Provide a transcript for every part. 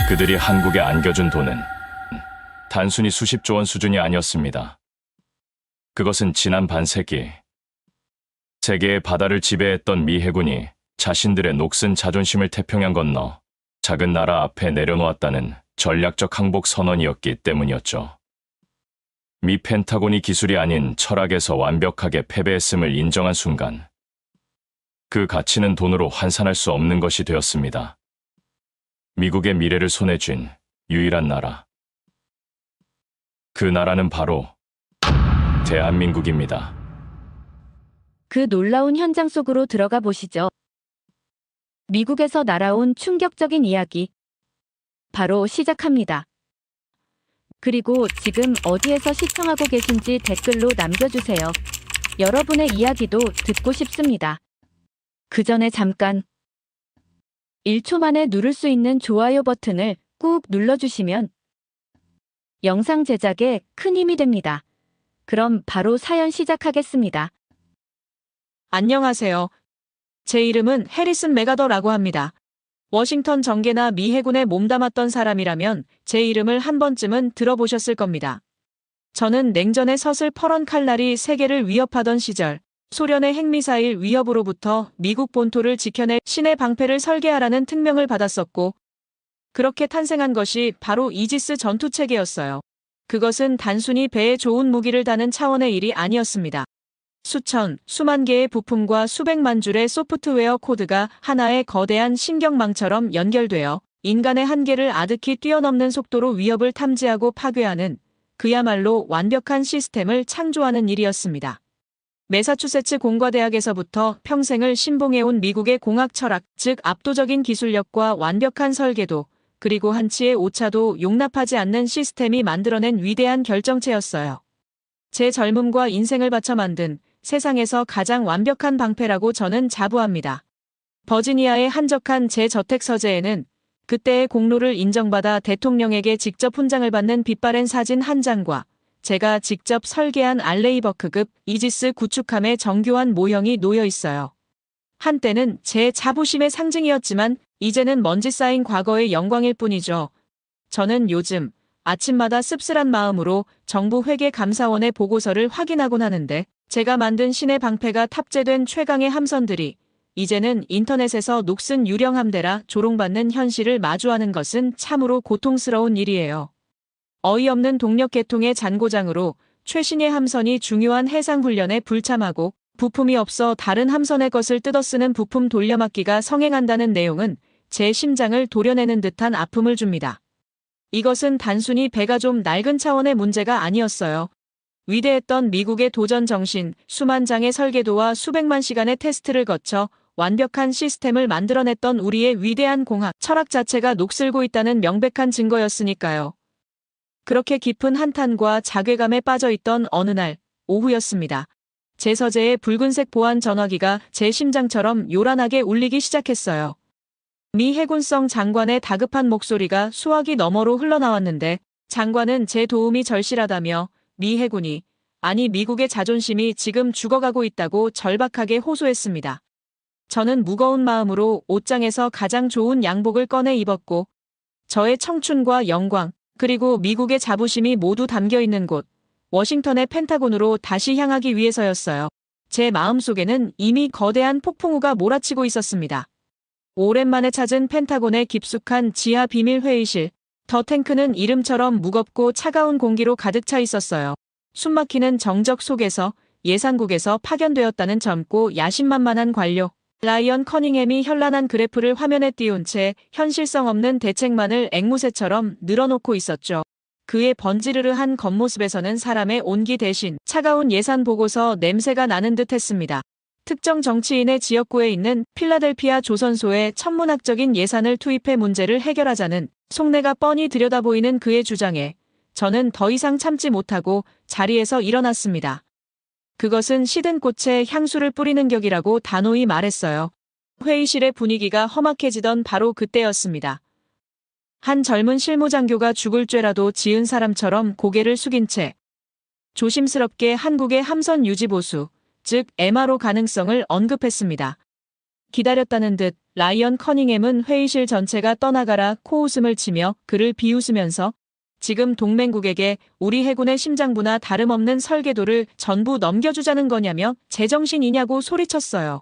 그들이 한국에 안겨준 돈은 단순히 수십조 원 수준이 아니었습니다. 그것은 지난 반세기 세계의 바다를 지배했던 미 해군이 자신들의 녹슨 자존심을 태평양 건너 작은 나라 앞에 내려놓았다는 전략적 항복 선언이었기 때문이었죠. 미 펜타곤이 기술이 아닌 철학에서 완벽하게 패배했음을 인정한 순간 그 가치는 돈으로 환산할 수 없는 것이 되었습니다. 미국의 미래를 손에 쥔 유일한 나라. 그 나라는 바로 대한민국입니다. 그 놀라운 현장 속으로 들어가 보시죠. 미국에서 날아온 충격적인 이야기. 바로 시작합니다. 그리고 지금 어디에서 시청하고 계신지 댓글로 남겨주세요. 여러분의 이야기도 듣고 싶습니다. 그 전에 잠깐 1초 만에 누를 수 있는 좋아요 버튼을 꾹 눌러주시면 영상 제작에 큰 힘이 됩니다. 그럼 바로 사연 시작하겠습니다. 안녕하세요. 제 이름은 해리슨 맥아더라고 합니다. 워싱턴 정계나 미 해군에 몸담았던 사람이라면 제 이름을 한 번쯤은 들어보셨을 겁니다. 저는 냉전의 서슬 퍼런 칼날이 세계를 위협하던 시절 소련의 핵미사일 위협으로부터 미국 본토를 지켜낼 신의 방패를 설계하라는 특명을 받았었고 그렇게 탄생한 것이 바로 이지스 전투체계였어요. 그것은 단순히 배에 좋은 무기를 다는 차원의 일이 아니었습니다. 수천, 수만 개의 부품과 수백만 줄의 소프트웨어 코드가 하나의 거대한 신경망처럼 연결되어 인간의 한계를 아득히 뛰어넘는 속도로 위협을 탐지하고 파괴하는 그야말로 완벽한 시스템을 창조하는 일이었습니다. 매사추세츠 공과대학에서부터 평생을 신봉해온 미국의 공학 철학, 즉 압도적인 기술력과 완벽한 설계도, 그리고 한치의 오차도 용납하지 않는 시스템이 만들어낸 위대한 결정체였어요. 제 젊음과 인생을 바쳐 만든 세상에서 가장 완벽한 방패라고 저는 자부합니다. 버지니아의 한적한 제 저택 서재에는 그때의 공로를 인정받아 대통령에게 직접 훈장을 받는 빛바랜 사진 한 장과 제가 직접 설계한 알레이버크급 이지스 구축함의 정교한 모형이 놓여 있어요. 한때는 제 자부심의 상징이었지만 이제는 먼지 쌓인 과거의 영광일 뿐이죠. 저는 요즘 아침마다 씁쓸한 마음으로 정부 회계감사원의 보고서를 확인하곤 하는데 제가 만든 신의 방패가 탑재된 최강의 함선들이 이제는 인터넷에서 녹슨 유령 함대라 조롱받는 현실을 마주하는 것은 참으로 고통스러운 일이에요. 어이없는 동력 계통의 잔고장으로 최신의 함선이 중요한 해상훈련에 불참하고 부품이 없어 다른 함선의 것을 뜯어쓰는 부품 돌려막기가 성행한다는 내용은 제 심장을 도려내는 듯한 아픔을 줍니다. 이것은 단순히 배가 좀 낡은 차원의 문제가 아니었어요. 위대했던 미국의 도전 정신, 수만 장의 설계도와 수백만 시간의 테스트를 거쳐 완벽한 시스템을 만들어냈던 우리의 위대한 공학, 철학 자체가 녹슬고 있다는 명백한 증거였으니까요. 그렇게 깊은 한탄과 자괴감에 빠져있던 어느 날 오후였습니다. 제 서재의 붉은색 보안 전화기가 제 심장처럼 요란하게 울리기 시작했어요. 미 해군성 장관의 다급한 목소리가 수화기 너머로 흘러나왔는데 장관은 제 도움이 절실하다며 미 해군이, 아니 미국의 자존심이 지금 죽어가고 있다고 절박하게 호소했습니다. 저는 무거운 마음으로 옷장에서 가장 좋은 양복을 꺼내 입었고 저의 청춘과 영광, 그리고 미국의 자부심이 모두 담겨있는 곳, 워싱턴의 펜타곤으로 다시 향하기 위해서였어요. 제 마음속에는 이미 거대한 폭풍우가 몰아치고 있었습니다. 오랜만에 찾은 펜타곤의 깊숙한 지하 비밀 회의실, 더 탱크는 이름처럼 무겁고 차가운 공기로 가득 차 있었어요. 숨막히는 정적 속에서 예산국에서 파견되었다는 젊고 야심만만한 관료, 라이언 커닝햄이 현란한 그래프를 화면에 띄운 채 현실성 없는 대책만을 앵무새처럼 늘어놓고 있었죠. 그의 번지르르한 겉모습에서는 사람의 온기 대신 차가운 예산 보고서 냄새가 나는 듯 했습니다. 특정 정치인의 지역구에 있는 필라델피아 조선소에 천문학적인 예산을 투입해 문제를 해결하자는 속내가 뻔히 들여다보이는 그의 주장에 저는 더 이상 참지 못하고 자리에서 일어났습니다. 그것은 시든 꽃에 향수를 뿌리는 격이라고 단호히 말했어요. 회의실의 분위기가 험악해지던 바로 그때였습니다. 한 젊은 실무장교가 죽을 죄라도 지은 사람처럼 고개를 숙인 채 조심스럽게 한국의 함선 유지 보수, 즉 MRO 가능성을 언급했습니다. 기다렸다는 듯 라이언 커닝햄은 회의실 전체가 떠나가라 코웃음을 치며 그를 비웃으면서 지금 동맹국에게 우리 해군의 심장부나 다름없는 설계도를 전부 넘겨주자는 거냐며 제정신이냐고 소리쳤어요.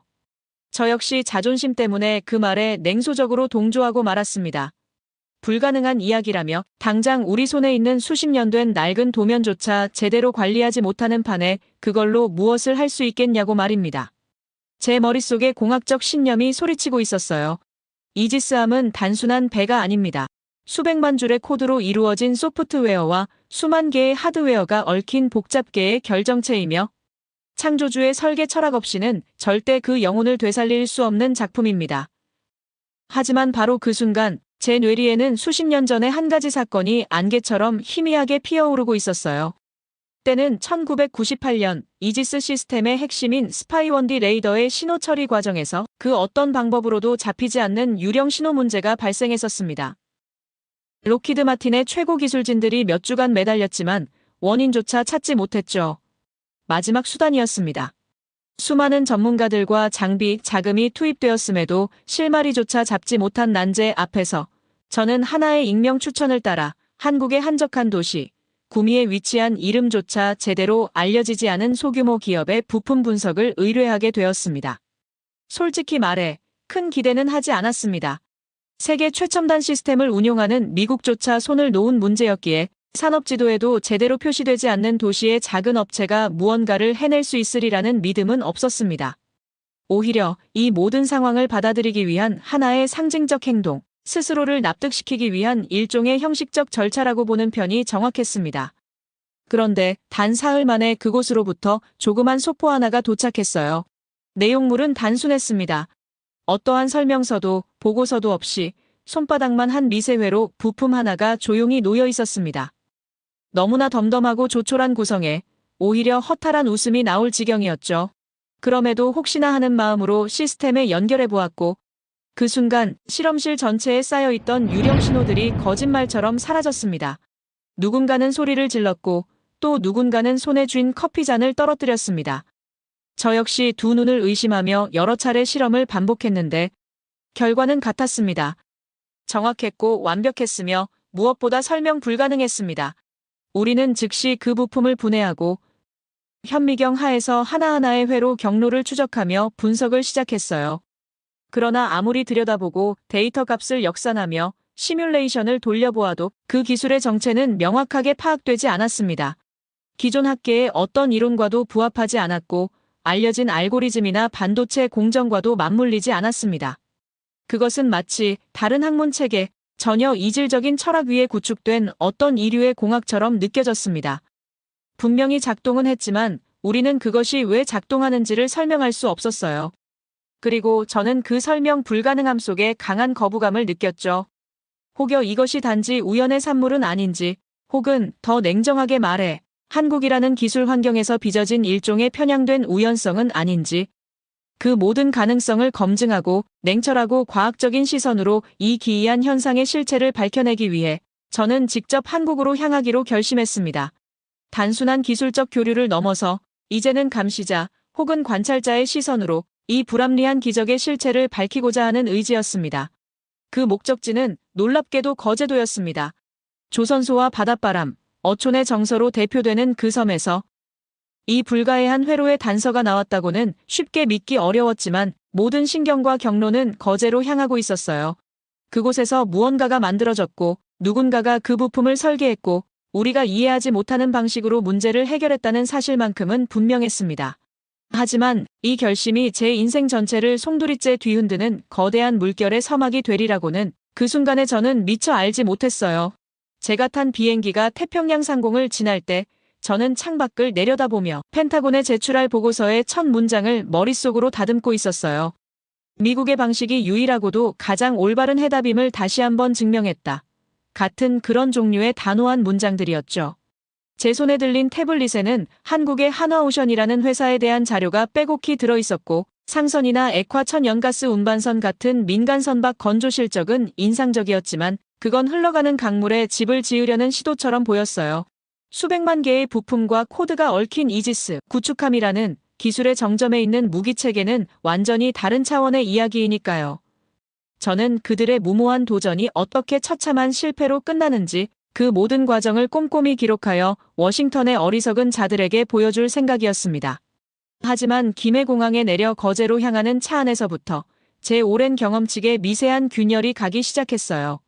저 역시 자존심 때문에 그 말에 냉소적으로 동조하고 말았습니다. 불가능한 이야기라며 당장 우리 손에 있는 수십 년 된 낡은 도면조차 제대로 관리하지 못하는 판에 그걸로 무엇을 할 수 있겠냐고 말입니다. 제 머릿속에 공학적 신념이 소리치고 있었어요. 이지스함은 단순한 배가 아닙니다. 수백만 줄의 코드로 이루어진 소프트웨어와 수만 개의 하드웨어가 얽힌 복잡계의 결정체이며 창조주의 설계 철학 없이는 절대 그 영혼을 되살릴 수 없는 작품입니다. 하지만 바로 그 순간 제 뇌리에는 수십 년 전의 한 가지 사건이 안개처럼 희미하게 피어오르고 있었어요. 때는 1998년 이지스 시스템의 핵심인 스파이원디 레이더의 신호 처리 과정에서 그 어떤 방법으로도 잡히지 않는 유령 신호 문제가 발생했었습니다. 록히드 마틴의 최고 기술진들이 몇 주간 매달렸지만 원인조차 찾지 못했죠. 마지막 수단이었습니다. 수많은 전문가들과 장비, 자금이 투입되었음에도 실마리조차 잡지 못한 난제 앞에서 저는 하나의 익명 추천을 따라 한국의 한적한 도시, 구미에 위치한 이름조차 제대로 알려지지 않은 소규모 기업의 부품 분석을 의뢰하게 되었습니다. 솔직히 말해 큰 기대는 하지 않았습니다. 세계 최첨단 시스템을 운용하는 미국조차 손을 놓은 문제였기에 산업지도에도 제대로 표시되지 않는 도시의 작은 업체가 무언가를 해낼 수 있으리라는 믿음은 없었습니다. 오히려 이 모든 상황을 받아들이기 위한 하나의 상징적 행동, 스스로를 납득시키기 위한 일종의 형식적 절차라고 보는 편이 정확했습니다. 그런데 단 사흘 만에 그곳으로부터 조그만 소포 하나가 도착했어요. 내용물은 단순했습니다. 어떠한 설명서도 보고서도 없이 손바닥만 한 미세회로 부품 하나가 조용히 놓여 있었습니다. 너무나 덤덤하고 조촐한 구성에 오히려 허탈한 웃음이 나올 지경이었죠. 그럼에도 혹시나 하는 마음으로 시스템에 연결해 보았고 그 순간 실험실 전체에 쌓여있던 유령 신호들이 거짓말처럼 사라졌습니다. 누군가는 소리를 질렀고 또 누군가는 손에 쥔 커피잔을 떨어뜨렸습니다. 저 역시 두 눈을 의심하며 여러 차례 실험을 반복했는데 결과는 같았습니다. 정확했고 완벽했으며 무엇보다 설명 불가능했습니다. 우리는 즉시 그 부품을 분해하고 현미경 하에서 하나하나의 회로 경로를 추적하며 분석을 시작했어요. 그러나 아무리 들여다보고 데이터 값을 역산하며 시뮬레이션을 돌려보아도 그 기술의 정체는 명확하게 파악되지 않았습니다. 기존 학계의 어떤 이론과도 부합하지 않았고 알려진 알고리즘이나 반도체 공정과도 맞물리지 않았습니다. 그것은 마치 다른 학문 체계, 전혀 이질적인 철학 위에 구축된 어떤 이류의 공학처럼 느껴졌습니다. 분명히 작동은 했지만 우리는 그것이 왜 작동하는지를 설명할 수 없었어요. 그리고 저는 그 설명 불가능함 속에 강한 거부감을 느꼈죠. 혹여 이것이 단지 우연의 산물은 아닌지, 혹은 더 냉정하게 말해 한국이라는 기술 환경에서 빚어진 일종의 편향된 우연성은 아닌지, 그 모든 가능성을 검증하고 냉철하고 과학적인 시선으로 이 기이한 현상의 실체를 밝혀내기 위해 저는 직접 한국으로 향하기로 결심했습니다. 단순한 기술적 교류를 넘어서 이제는 감시자 혹은 관찰자의 시선으로 이 불합리한 기적의 실체를 밝히고자 하는 의지였습니다. 그 목적지는 놀랍게도 거제도였습니다. 조선소와 바닷바람, 어촌의 정서로 대표되는 그 섬에서 이 불가해한 회로의 단서가 나왔다고는 쉽게 믿기 어려웠지만 모든 신경과 경로는 거제로 향하고 있었어요. 그곳에서 무언가가 만들어졌고 누군가가 그 부품을 설계했고 우리가 이해하지 못하는 방식으로 문제를 해결했다는 사실만큼은 분명했습니다. 하지만 이 결심이 제 인생 전체를 송두리째 뒤흔드는 거대한 물결의 서막이 되리라고는 그 순간에 저는 미처 알지 못했어요. 제가 탄 비행기가 태평양 상공을 지날 때 저는 창밖을 내려다보며 펜타곤에 제출할 보고서의 첫 문장을 머릿속으로 다듬고 있었어요. 미국의 방식이 유일하고도 가장 올바른 해답임을 다시 한번 증명했다. 같은 그런 종류의 단호한 문장들이었죠. 제 손에 들린 태블릿에는 한국의 한화오션이라는 회사에 대한 자료가 빼곡히 들어있었고 상선이나 액화 천연가스 운반선 같은 민간 선박 건조 실적은 인상적이었지만 그건 흘러가는 강물에 집을 지으려는 시도처럼 보였어요. 수백만 개의 부품과 코드가 얽힌 이지스, 구축함이라는 기술의 정점에 있는 무기체계는 완전히 다른 차원의 이야기이니까요. 저는 그들의 무모한 도전이 어떻게 처참한 실패로 끝나는지 그 모든 과정을 꼼꼼히 기록하여 워싱턴의 어리석은 자들에게 보여줄 생각이었습니다. 하지만 김해공항에 내려 거제로 향하는 차 안에서부터 제 오랜 경험칙에 미세한 균열이 가기 시작했어요.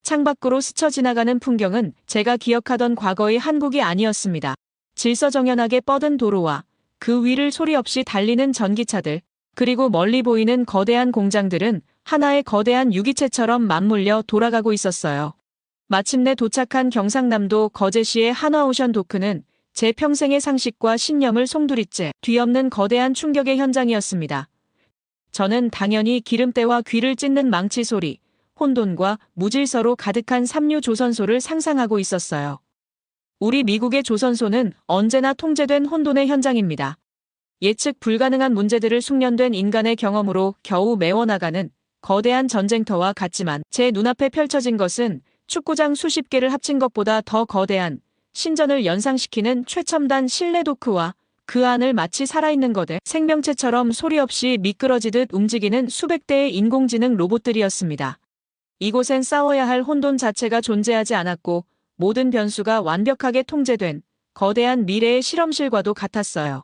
창밖으로 스쳐 지나가는 풍경은 제가 기억하던 과거의 한국이 아니었습니다. 질서정연하게 뻗은 도로와 그 위를 소리 없이 달리는 전기차들, 그리고 멀리 보이는 거대한 공장들은 하나의 거대한 유기체처럼 맞물려 돌아가고 있었어요. 마침내 도착한 경상남도 거제시의 한화오션 도크는 제 평생의 상식과 신념을 송두리째 뒤엎는 거대한 충격의 현장이었습니다. 저는 당연히 기름때와 귀를 찢는 망치 소리, 혼돈과 무질서로 가득한 삼류 조선소를 상상하고 있었어요. 우리 미국의 조선소는 언제나 통제된 혼돈의 현장입니다. 예측 불가능한 문제들을 숙련된 인간의 경험으로 겨우 메워나가는 거대한 전쟁터와 같지만 제 눈앞에 펼쳐진 것은 축구장 수십 개를 합친 것보다 더 거대한 신전을 연상시키는 최첨단 실내 도크와 그 안을 마치 살아있는 거대 생명체처럼 소리 없이 미끄러지듯 움직이는 수백 대의 인공지능 로봇들이었습니다. 이곳엔 싸워야 할 혼돈 자체가 존재하지 않았고 모든 변수가 완벽하게 통제된 거대한 미래의 실험실과도 같았어요.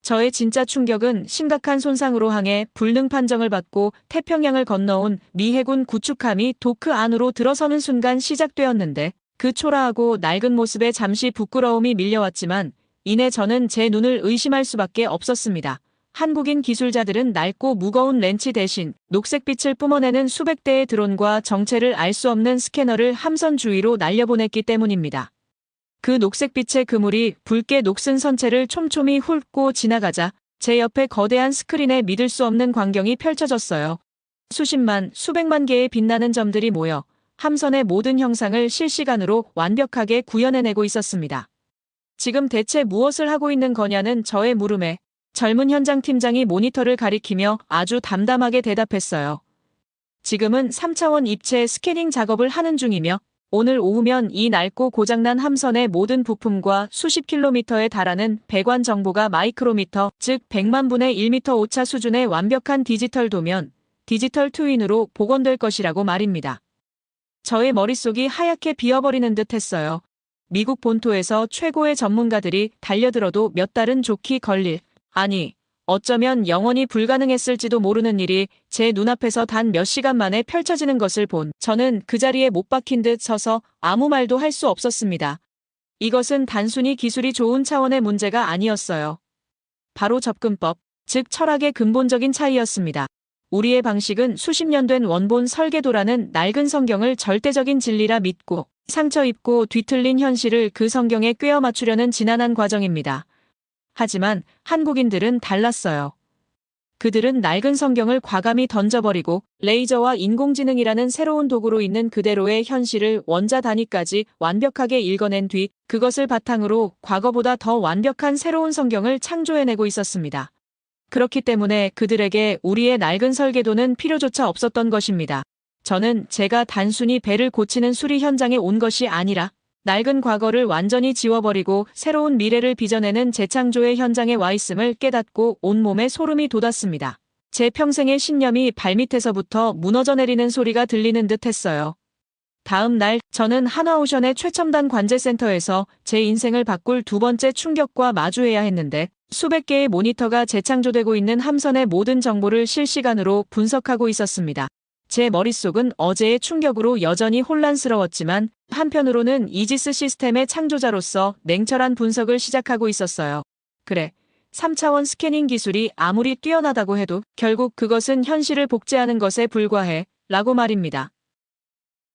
저의 진짜 충격은 심각한 손상으로 항해 불능 판정을 받고 태평양을 건너온 미 해군 구축함이 도크 안으로 들어서는 순간 시작되었는데 그 초라하고 낡은 모습에 잠시 부끄러움이 밀려왔지만 이내 저는 제 눈을 의심할 수밖에 없었습니다. 한국인 기술자들은 낡고 무거운 렌치 대신 녹색빛을 뿜어내는 수백 대의 드론과 정체를 알 수 없는 스캐너를 함선 주위로 날려보냈기 때문입니다. 그 녹색빛의 그물이 붉게 녹슨 선체를 촘촘히 훑고 지나가자 제 옆에 거대한 스크린에 믿을 수 없는 광경이 펼쳐졌어요. 수십만, 수백만 개의 빛나는 점들이 모여 함선의 모든 형상을 실시간으로 완벽하게 구현해내고 있었습니다. 지금 대체 무엇을 하고 있는 거냐는 저의 물음에 젊은 현장 팀장이 모니터를 가리키며 아주 담담하게 대답했어요. 지금은 3차원 입체 스캐닝 작업을 하는 중이며 오늘 오후면 이 낡고 고장난 함선의 모든 부품과 수십 킬로미터에 달하는 배관 정보가 마이크로미터, 즉 100만 분의 1미터 오차 수준의 완벽한 디지털 도면, 디지털 트윈으로 복원될 것이라고 말입니다. 저의 머릿속이 하얗게 비어버리는 듯 했어요. 미국 본토에서 최고의 전문가들이 달려들어도 몇 달은 좋게 걸릴, 아니, 어쩌면 영원히 불가능했을지도 모르는 일이 제 눈앞에서 단 몇 시간 만에 펼쳐지는 것을 본 저는 그 자리에 못 박힌 듯 서서 아무 말도 할 수 없었습니다. 이것은 단순히 기술이 좋은 차원의 문제가 아니었어요. 바로 접근법, 즉 철학의 근본적인 차이였습니다. 우리의 방식은 수십 년 된 원본 설계도라는 낡은 성경을 절대적인 진리라 믿고 상처 입고 뒤틀린 현실을 그 성경에 꿰어 맞추려는 지난한 과정입니다. 하지만 한국인들은 달랐어요. 그들은 낡은 성경을 과감히 던져버리고 레이저와 인공지능이라는 새로운 도구로 있는 그대로의 현실을 원자 단위까지 완벽하게 읽어낸 뒤 그것을 바탕으로 과거보다 더 완벽한 새로운 성경을 창조해내고 있었습니다. 그렇기 때문에 그들에게 우리의 낡은 설계도는 필요조차 없었던 것입니다. 저는 제가 단순히 배를 고치는 수리 현장에 온 것이 아니라 낡은 과거를 완전히 지워버리고 새로운 미래를 빚어내는 재창조의 현장에 와 있음을 깨닫고 온몸에 소름이 돋았습니다. 제 평생의 신념이 발밑에서부터 무너져 내리는 소리가 들리는 듯 했어요. 다음 날 저는 한화오션의 최첨단 관제센터에서 제 인생을 바꿀 두 번째 충격과 마주해야 했는데 수백 개의 모니터가 재창조되고 있는 함선의 모든 정보를 실시간으로 분석하고 있었습니다. 제 머릿속은 어제의 충격으로 여전히 혼란스러웠지만 한편으로는 이지스 시스템의 창조자로서 냉철한 분석을 시작하고 있었어요. 그래, 3차원 스캐닝 기술이 아무리 뛰어나다고 해도 결국 그것은 현실을 복제하는 것에 불과해 라고 말입니다.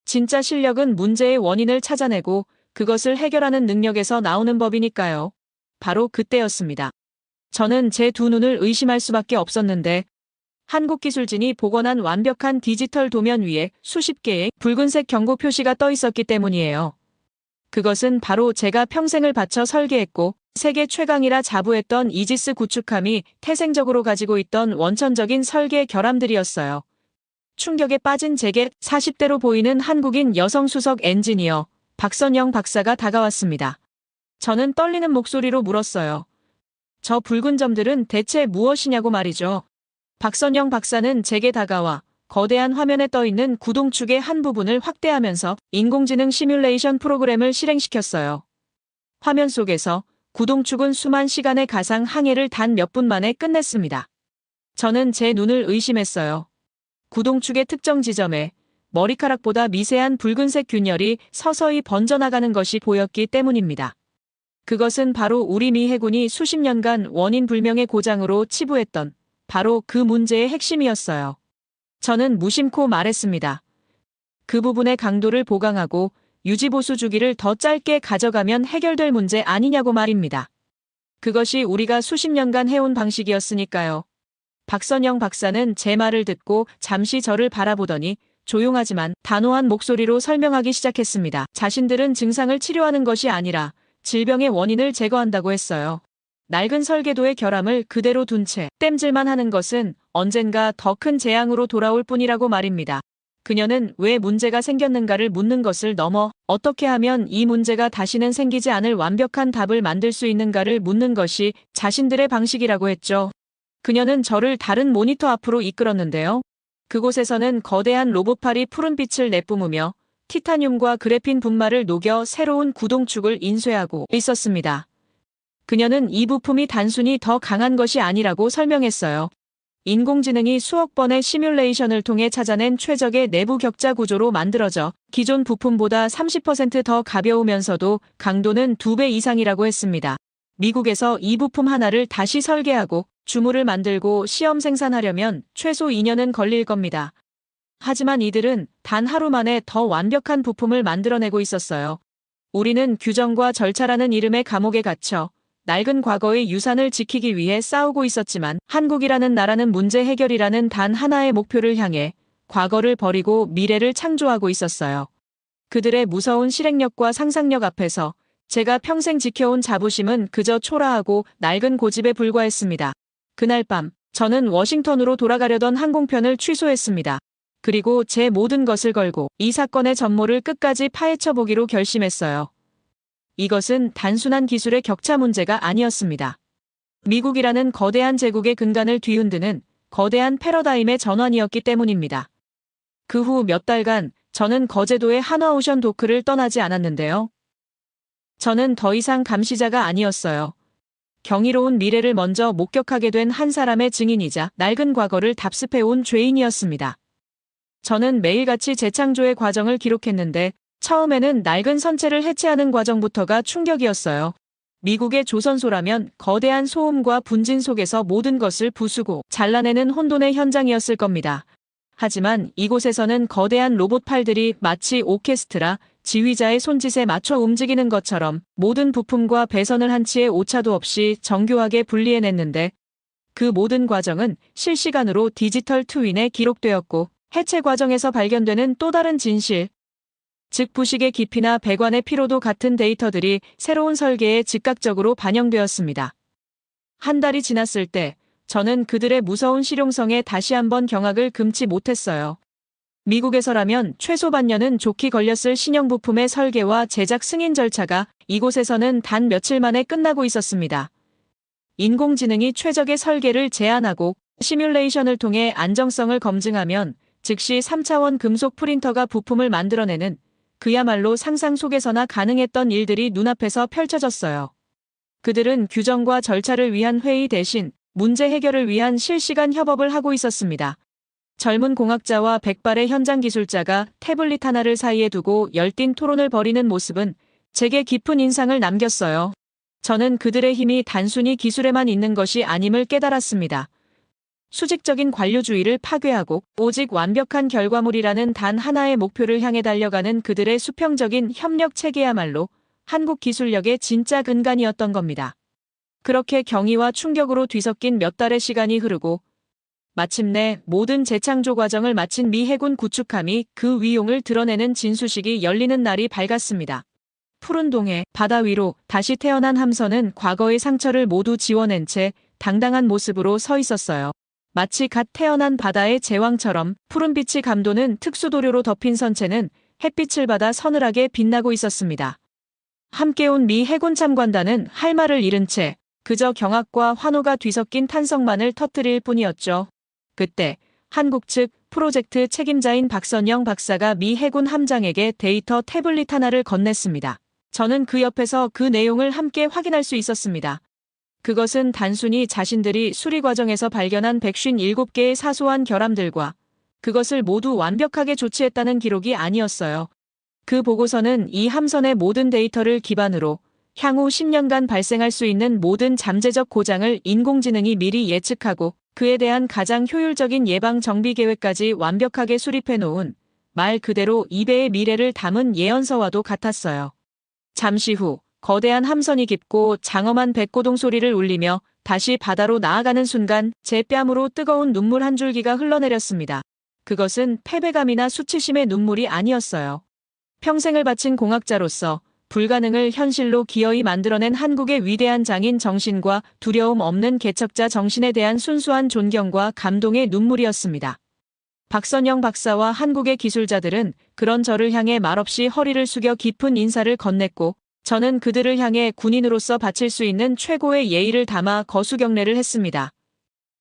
진짜 실력은 문제의 원인을 찾아내고 그것을 해결하는 능력에서 나오는 법이니까요. 바로 그때였습니다. 저는 제 두 눈을 의심할 수밖에 없었는데 한국 기술진이 복원한 완벽한 디지털 도면 위에 수십 개의 붉은색 경고 표시가 떠 있었기 때문이에요. 그것은 바로 제가 평생을 바쳐 설계했고 세계 최강이라 자부했던 이지스 구축함이 태생적으로 가지고 있던 원천적인 설계 결함들이었어요. 충격에 빠진 제게 40대로 보이는 한국인 여성 수석 엔지니어 박선영 박사가 다가왔습니다. 저는 떨리는 목소리로 물었어요. 저 붉은 점들은 대체 무엇이냐고 말이죠. 박선영 박사는 제게 다가와 거대한 화면에 떠있는 구동축의 한 부분을 확대하면서 인공지능 시뮬레이션 프로그램을 실행시켰어요. 화면 속에서 구동축은 수만 시간의 가상 항해를 단 몇 분 만에 끝냈습니다. 저는 제 눈을 의심했어요. 구동축의 특정 지점에 머리카락보다 미세한 붉은색 균열이 서서히 번져나가는 것이 보였기 때문입니다. 그것은 바로 우리 미 해군이 수십 년간 원인 불명의 고장으로 치부했던 바로 그 문제의 핵심이었어요. 저는 무심코 말했습니다. 그 부분의 강도를 보강하고 유지보수 주기를 더 짧게 가져가면 해결될 문제 아니냐고 말입니다. 그것이 우리가 수십 년간 해온 방식이었으니까요. 박선영 박사는 제 말을 듣고 잠시 저를 바라보더니 조용하지만 단호한 목소리로 설명하기 시작했습니다. 자신들은 증상을 치료하는 것이 아니라 질병의 원인을 제거한다고 했어요. 낡은 설계도의 결함을 그대로 둔 채 땜질만 하는 것은 언젠가 더 큰 재앙으로 돌아올 뿐이라고 말입니다. 그녀는 왜 문제가 생겼는가를 묻는 것을 넘어 어떻게 하면 이 문제가 다시는 생기지 않을 완벽한 답을 만들 수 있는가를 묻는 것이 자신들의 방식이라고 했죠. 그녀는 저를 다른 모니터 앞으로 이끌었는데요. 그곳에서는 거대한 로봇팔이 푸른빛을 내뿜으며 티타늄과 그래핀 분말을 녹여 새로운 구동축을 인쇄하고 있었습니다. 그녀는 이 부품이 단순히 더 강한 것이 아니라고 설명했어요. 인공지능이 수억 번의 시뮬레이션을 통해 찾아낸 최적의 내부 격자 구조로 만들어져 기존 부품보다 30% 더 가벼우면서도 강도는 2배 이상이라고 했습니다. 미국에서 이 부품 하나를 다시 설계하고 주물을 만들고 시험 생산하려면 최소 2년은 걸릴 겁니다. 하지만 이들은 단 하루 만에 더 완벽한 부품을 만들어내고 있었어요. 우리는 규정과 절차라는 이름의 감옥에 갇혀 낡은 과거의 유산을 지키기 위해 싸우고 있었지만 한국이라는 나라는 문제 해결이라는 단 하나의 목표를 향해 과거를 버리고 미래를 창조하고 있었어요. 그들의 무서운 실행력과 상상력 앞에서 제가 평생 지켜온 자부심은 그저 초라하고 낡은 고집에 불과했습니다. 그날 밤 저는 워싱턴으로 돌아가려던 항공편을 취소했습니다. 그리고 제 모든 것을 걸고 이 사건의 전모를 끝까지 파헤쳐 보기로 결심했어요. 이것은 단순한 기술의 격차 문제가 아니었습니다. 미국이라는 거대한 제국의 근간을 뒤흔드는 거대한 패러다임의 전환이었기 때문입니다. 그 후 몇 달간 저는 거제도의 한화오션 도크를 떠나지 않았는데요. 저는 더 이상 감시자가 아니었어요. 경이로운 미래를 먼저 목격하게 된 한 사람의 증인이자 낡은 과거를 답습해온 죄인이었습니다. 저는 매일같이 재창조의 과정을 기록했는데 처음에는 낡은 선체를 해체하는 과정부터가 충격이었어요. 미국의 조선소라면 거대한 소음과 분진 속에서 모든 것을 부수고 잘라내는 혼돈의 현장이었을 겁니다. 하지만 이곳에서는 거대한 로봇팔들이 마치 오케스트라, 지휘자의 손짓에 맞춰 움직이는 것처럼 모든 부품과 배선을 한치의 오차도 없이 정교하게 분리해냈는데 그 모든 과정은 실시간으로 디지털 트윈에 기록되었고 해체 과정에서 발견되는 또 다른 진실, 즉 부식의 깊이나 배관의 피로도 같은 데이터들이 새로운 설계에 즉각적으로 반영되었습니다. 한 달이 지났을 때 저는 그들의 무서운 실용성에 다시 한번 경악을 금치 못했어요. 미국에서라면 최소 반년은 좋게 걸렸을 신형 부품의 설계와 제작 승인 절차가 이곳에서는 단 며칠 만에 끝나고 있었습니다. 인공지능이 최적의 설계를 제안하고 시뮬레이션을 통해 안정성을 검증하면 즉시 3차원 금속 프린터가 부품을 만들어내는 그야말로 상상 속에서나 가능했던 일들이 눈앞에서 펼쳐졌어요. 그들은 규정과 절차를 위한 회의 대신 문제 해결을 위한 실시간 협업을 하고 있었습니다. 젊은 공학자와 백발의 현장 기술자가 태블릿 하나를 사이에 두고 열띤 토론을 벌이는 모습은 제게 깊은 인상을 남겼어요. 저는 그들의 힘이 단순히 기술에만 있는 것이 아님을 깨달았습니다. 수직적인 관료주의를 파괴하고 오직 완벽한 결과물이라는 단 하나의 목표를 향해 달려가는 그들의 수평적인 협력 체계야말로 한국 기술력의 진짜 근간이었던 겁니다. 그렇게 경이와 충격으로 뒤섞인 몇 달의 시간이 흐르고 마침내 모든 재창조 과정을 마친 미 해군 구축함이 그 위용을 드러내는 진수식이 열리는 날이 밝았습니다. 푸른 동해 바다 위로 다시 태어난 함선은 과거의 상처를 모두 지워낸 채 당당한 모습으로 서 있었어요. 마치 갓 태어난 바다의 제왕처럼 푸른빛이 감도는 특수도료로 덮인 선체는 햇빛을 받아 서늘하게 빛나고 있었습니다. 함께 온 미 해군 참관단은 할 말을 잃은 채 그저 경악과 환호가 뒤섞인 탄성만을 터뜨릴 뿐이었죠. 그때 한국 측 프로젝트 책임자인 박선영 박사가 미 해군 함장에게 데이터 태블릿 하나를 건넸습니다. 저는 그 옆에서 그 내용을 함께 확인할 수 있었습니다. 그것은 단순히 자신들이 수리 과정에서 발견한 157개의 사소한 결함들과 그것을 모두 완벽하게 조치했다는 기록이 아니었어요. 그 보고서는 이 함선의 모든 데이터를 기반으로 향후 10년간 발생할 수 있는 모든 잠재적 고장을 인공지능이 미리 예측하고 그에 대한 가장 효율적인 예방 정비 계획까지 완벽하게 수립해 놓은 말 그대로 2배의 미래를 담은 예언서와도 같았어요. 잠시 후 거대한 함선이 깊고 장엄한 백고동 소리를 울리며 다시 바다로 나아가는 순간 제 뺨으로 뜨거운 눈물 한 줄기가 흘러내렸습니다. 그것은 패배감이나 수치심의 눈물이 아니었어요. 평생을 바친 공학자로서 불가능을 현실로 기어이 만들어낸 한국의 위대한 장인 정신과 두려움 없는 개척자 정신에 대한 순수한 존경과 감동의 눈물이었습니다. 박선영 박사와 한국의 기술자들은 그런 저를 향해 말없이 허리를 숙여 깊은 인사를 건넸고 저는 그들을 향해 군인으로서 바칠 수 있는 최고의 예의를 담아 거수경례를 했습니다.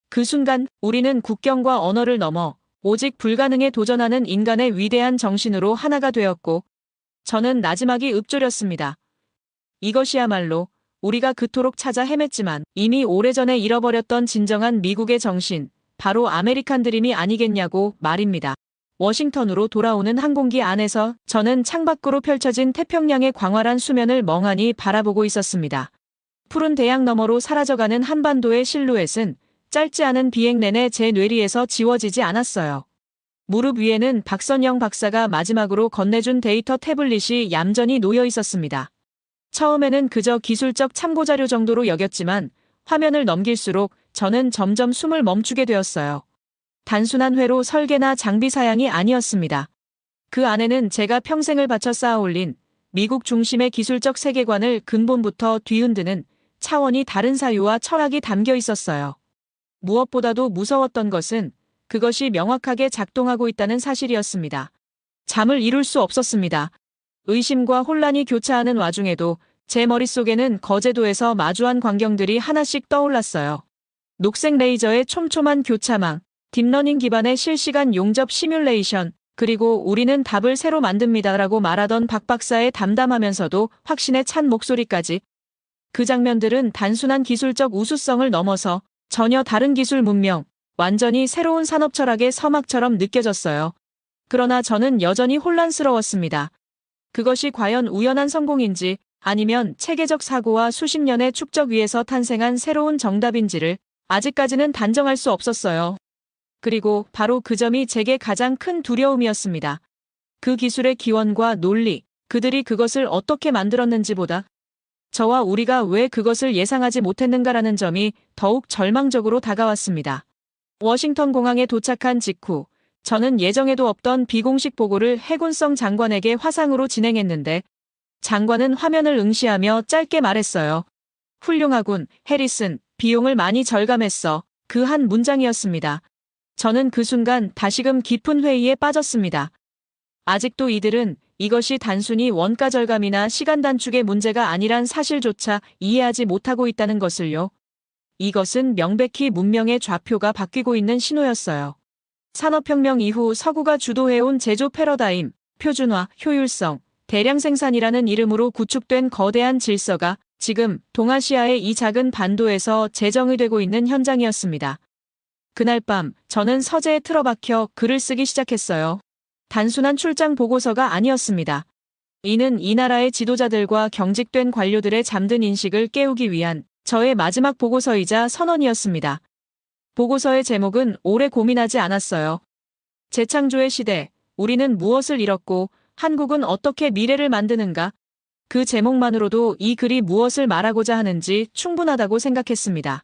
그 순간 우리는 국경과 언어를 넘어 오직 불가능에 도전하는 인간의 위대한 정신으로 하나가 되었고 저는 나지막이 읊조렸습니다. 이것이야말로 우리가 그토록 찾아 헤맸지만 이미 오래전에 잃어버렸던 진정한 미국의 정신, 바로 아메리칸 드림이 아니겠냐고 말입니다. 워싱턴으로 돌아오는 항공기 안에서 저는 창밖으로 펼쳐진 태평양의 광활한 수면을 멍하니 바라보고 있었습니다. 푸른 대양 너머로 사라져가는 한반도의 실루엣은 짧지 않은 비행 내내 제 뇌리에서 지워지지 않았어요. 무릎 위에는 박선영 박사가 마지막으로 건네준 데이터 태블릿이 얌전히 놓여 있었습니다. 처음에는 그저 기술적 참고자료 정도로 여겼지만 화면을 넘길수록 저는 점점 숨을 멈추게 되었어요. 단순한 회로 설계나 장비 사양이 아니었습니다. 그 안에는 제가 평생을 바쳐 쌓아올린 미국 중심의 기술적 세계관을 근본부터 뒤흔드는 차원이 다른 사유와 철학이 담겨 있었어요. 무엇보다도 무서웠던 것은 그것이 명확하게 작동하고 있다는 사실이었습니다. 잠을 이룰 수 없었습니다. 의심과 혼란이 교차하는 와중에도 제 머릿속에는 거제도에서 마주한 광경들이 하나씩 떠올랐어요. 녹색 레이저의 촘촘한 교차망, 딥러닝 기반의 실시간 용접 시뮬레이션, 그리고 우리는 답을 새로 만듭니다라고 말하던 박 박사의 담담하면서도 확신에 찬 목소리까지. 그 장면들은 단순한 기술적 우수성을 넘어서 전혀 다른 기술 문명, 완전히 새로운 산업 철학의 서막처럼 느껴졌어요. 그러나 저는 여전히 혼란스러웠습니다. 그것이 과연 우연한 성공인지 아니면 체계적 사고와 수십 년의 축적 위에서 탄생한 새로운 정답인지를 아직까지는 단정할 수 없었어요. 그리고 바로 그 점이 제게 가장 큰 두려움이었습니다. 그 기술의 기원과 논리, 그들이 그것을 어떻게 만들었는지보다 저와 우리가 왜 그것을 예상하지 못했는가라는 점이 더욱 절망적으로 다가왔습니다. 워싱턴 공항에 도착한 직후 저는 예정에도 없던 비공식 보고를 해군성 장관에게 화상으로 진행했는데 장관은 화면을 응시하며 짧게 말했어요. 훌륭하군, 해리슨. 비용을 많이 절감했어. 그 한 문장이었습니다. 저는 그 순간 다시금 깊은 회의에 빠졌습니다. 아직도 이들은 이것이 단순히 원가 절감이나 시간 단축의 문제가 아니란 사실조차 이해하지 못하고 있다는 것을요. 이것은 명백히 문명의 좌표가 바뀌고 있는 신호였어요. 산업혁명 이후 서구가 주도해온 제조 패러다임, 표준화, 효율성, 대량 생산이라는 이름으로 구축된 거대한 질서가 지금 동아시아의 이 작은 반도에서 재정의되고 있는 현장이었습니다. 그날 밤 저는 서재에 틀어박혀 글을 쓰기 시작했어요. 단순한 출장 보고서가 아니었습니다. 이는 이 나라의 지도자들과 경직된 관료들의 잠든 인식을 깨우기 위한 저의 마지막 보고서이자 선언이었습니다. 보고서의 제목은 오래 고민하지 않았어요. 재창조의 시대, 우리는 무엇을 잃었고 한국은 어떻게 미래를 만드는가? 그 제목만으로도 이 글이 무엇을 말하고자 하는지 충분하다고 생각했습니다.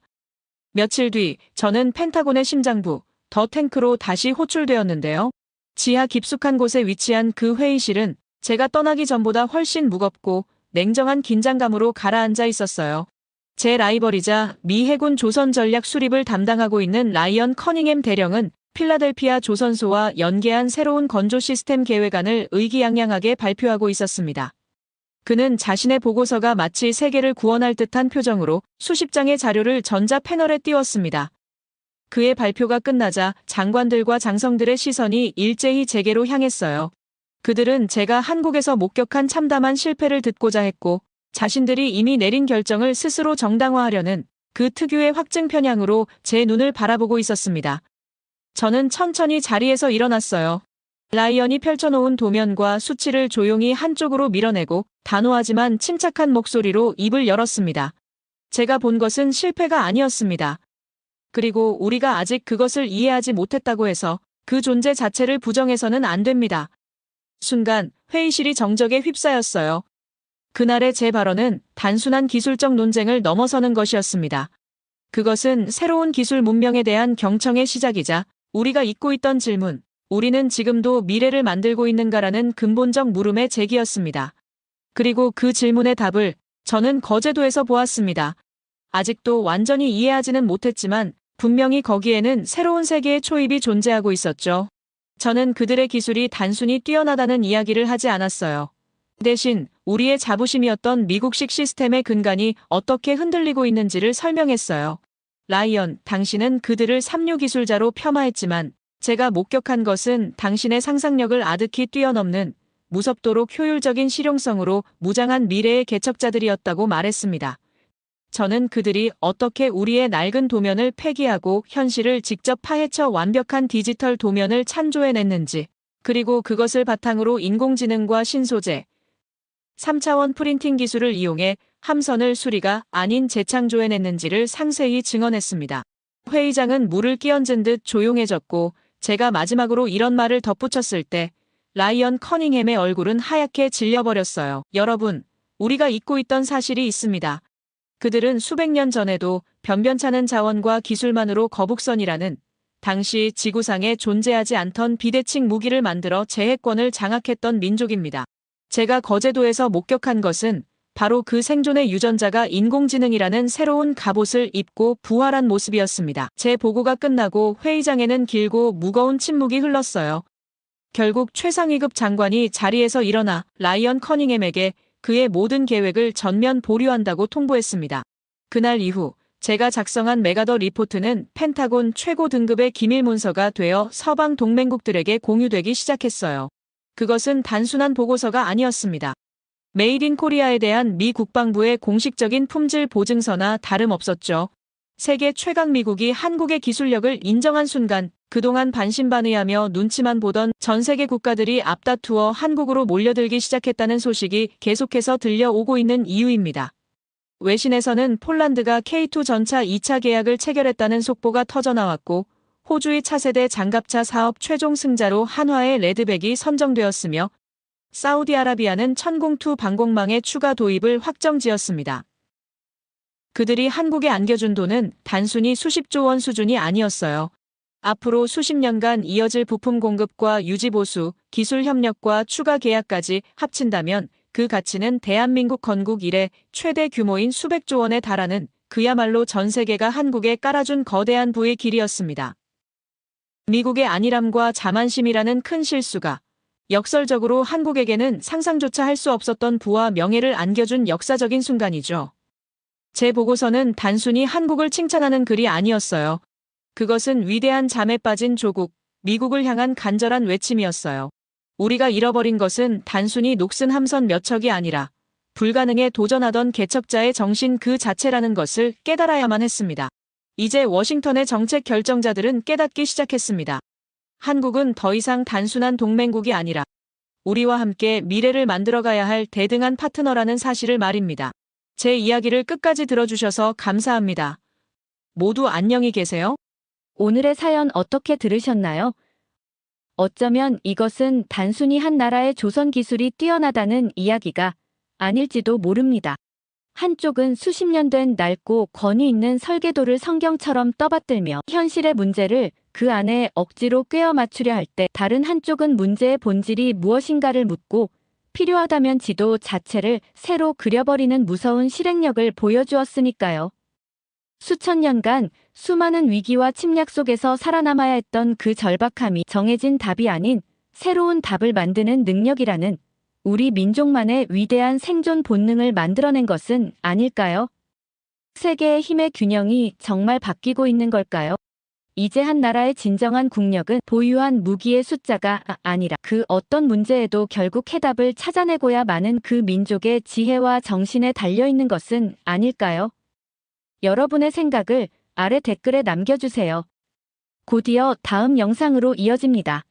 며칠 뒤 저는 펜타곤의 심장부, 더 탱크로 다시 호출되었는데요. 지하 깊숙한 곳에 위치한 그 회의실은 제가 떠나기 전보다 훨씬 무겁고 냉정한 긴장감으로 가라앉아 있었어요. 제 라이벌이자 미 해군 조선 전략 수립을 담당하고 있는 라이언 커닝햄 대령은 필라델피아 조선소와 연계한 새로운 건조 시스템 계획안을 의기양양하게 발표하고 있었습니다. 그는 자신의 보고서가 마치 세계를 구원할 듯한 표정으로 수십 장의 자료를 전자 패널에 띄웠습니다. 그의 발표가 끝나자 장관들과 장성들의 시선이 일제히 제게로 향했어요. 그들은 제가 한국에서 목격한 참담한 실패를 듣고자 했고, 자신들이 이미 내린 결정을 스스로 정당화하려는 그 특유의 확증 편향으로 제 눈을 바라보고 있었습니다. 저는 천천히 자리에서 일어났어요. 라이언이 펼쳐놓은 도면과 수치를 조용히 한쪽으로 밀어내고 단호하지만 침착한 목소리로 입을 열었습니다. 제가 본 것은 실패가 아니었습니다. 그리고 우리가 아직 그것을 이해하지 못했다고 해서 그 존재 자체를 부정해서는 안 됩니다. 순간 회의실이 정적에 휩싸였어요. 그날의 제 발언은 단순한 기술적 논쟁을 넘어서는 것이었습니다. 그것은 새로운 기술 문명에 대한 경청의 시작이자 우리가 잊고 있던 질문, 우리는 지금도 미래를 만들고 있는가라는 근본적 물음의 제기였습니다. 그리고 그 질문의 답을 저는 거제도에서 보았습니다. 아직도 완전히 이해하지는 못했지만 분명히 거기에는 새로운 세계의 초입이 존재하고 있었죠. 저는 그들의 기술이 단순히 뛰어나다는 이야기를 하지 않았어요. 대신 우리의 자부심이었던 미국식 시스템의 근간이 어떻게 흔들리고 있는지를 설명했어요. 라이언, 당신은 그들을 삼류 기술자로 폄하했지만 제가 목격한 것은 당신의 상상력을 아득히 뛰어넘는 무섭도록 효율적인 실용성으로 무장한 미래의 개척자들이었다고 말했습니다. 저는 그들이 어떻게 우리의 낡은 도면을 폐기하고 현실을 직접 파헤쳐 완벽한 디지털 도면을 창조해냈는지, 그리고 그것을 바탕으로 인공지능과 신소재, 3차원 프린팅 기술을 이용해 함선을 수리가 아닌 재창조해냈는지를 상세히 증언했습니다. 회의장은 물을 끼얹은 듯 조용해졌고 제가 마지막으로 이런 말을 덧붙였을 때 라이언 커닝햄의 얼굴은 하얗게 질려버렸어요. 여러분, 우리가 잊고 있던 사실이 있습니다. 그들은 수백 년 전에도 변변찮은 자원과 기술만으로 거북선이라는 당시 지구상에 존재하지 않던 비대칭 무기를 만들어 제해권을 장악했던 민족입니다. 제가 거제도에서 목격한 것은 바로 그 생존의 유전자가 인공지능이라는 새로운 갑옷을 입고 부활한 모습이었습니다. 제 보고가 끝나고 회의장에는 길고 무거운 침묵이 흘렀어요. 결국 최상위급 장관이 자리에서 일어나 라이언 커닝햄에게 그의 모든 계획을 전면 보류한다고 통보했습니다. 그날 이후 제가 작성한 메가더 리포트는 펜타곤 최고 등급의 기밀 문서가 되어 서방 동맹국들에게 공유되기 시작했어요. 그것은 단순한 보고서가 아니었습니다. 메이드 인 코리아에 대한 미 국방부의 공식적인 품질 보증서나 다름없었죠. 세계 최강 미국이 한국의 기술력을 인정한 순간 그동안 반신반의하며 눈치만 보던 전 세계 국가들이 앞다투어 한국으로 몰려들기 시작했다는 소식이 계속해서 들려오고 있는 이유입니다. 외신에서는 폴란드가 K2 전차 2차 계약을 체결했다는 속보가 터져나왔고 호주의 차세대 장갑차 사업 최종 승자로 한화의 레드백이 선정되었으며 사우디아라비아는 천공2 방공망의 추가 도입을 확정지었습니다. 그들이 한국에 안겨준 돈은 단순히 수십조 원 수준이 아니었어요. 앞으로 수십 년간 이어질 부품 공급과 유지 보수, 기술 협력과 추가 계약까지 합친다면 그 가치는 대한민국 건국 이래 최대 규모인 수백조 원에 달하는 그야말로 전 세계가 한국에 깔아준 거대한 부의 길이었습니다. 미국의 안일함과 자만심이라는 큰 실수가 역설적으로 한국에게는 상상조차 할 수 없었던 부와 명예를 안겨준 역사적인 순간이죠. 제 보고서는 단순히 한국을 칭찬하는 글이 아니었어요. 그것은 위대한 잠에 빠진 조국, 미국을 향한 간절한 외침이었어요. 우리가 잃어버린 것은 단순히 녹슨 함선 몇 척이 아니라 불가능에 도전하던 개척자의 정신 그 자체라는 것을 깨달아야만 했습니다. 이제 워싱턴의 정책 결정자들은 깨닫기 시작했습니다. 한국은 더 이상 단순한 동맹국이 아니라 우리와 함께 미래를 만들어가야 할 대등한 파트너라는 사실을 말입니다. 제 이야기를 끝까지 들어주셔서 감사합니다. 모두 안녕히 계세요. 오늘의 사연 어떻게 들으셨나요? 어쩌면 이것은 단순히 한 나라의 조선 기술이 뛰어나다는 이야기가 아닐지도 모릅니다. 한쪽은 수십 년 된 낡고 권위 있는 설계도를 성경처럼 떠받들며 현실의 문제를 그 안에 억지로 꿰어 맞추려 할 때, 다른 한쪽은 문제의 본질이 무엇인가를 묻고 필요하다면 지도 자체를 새로 그려버리는 무서운 실행력을 보여주었으니까요. 수천 년간 수많은 위기와 침략 속에서 살아남아야 했던 그 절박함이 정해진 답이 아닌 새로운 답을 만드는 능력이라는 우리 민족만의 위대한 생존 본능을 만들어낸 것은 아닐까요? 세계의 힘의 균형이 정말 바뀌고 있는 걸까요? 이제 한 나라의 진정한 국력은 보유한 무기의 숫자가 아니라 그 어떤 문제에도 결국 해답을 찾아내고야 마는 그 민족의 지혜와 정신에 달려있는 것은 아닐까요? 여러분의 생각을 아래 댓글에 남겨주세요. 곧이어 다음 영상으로 이어집니다.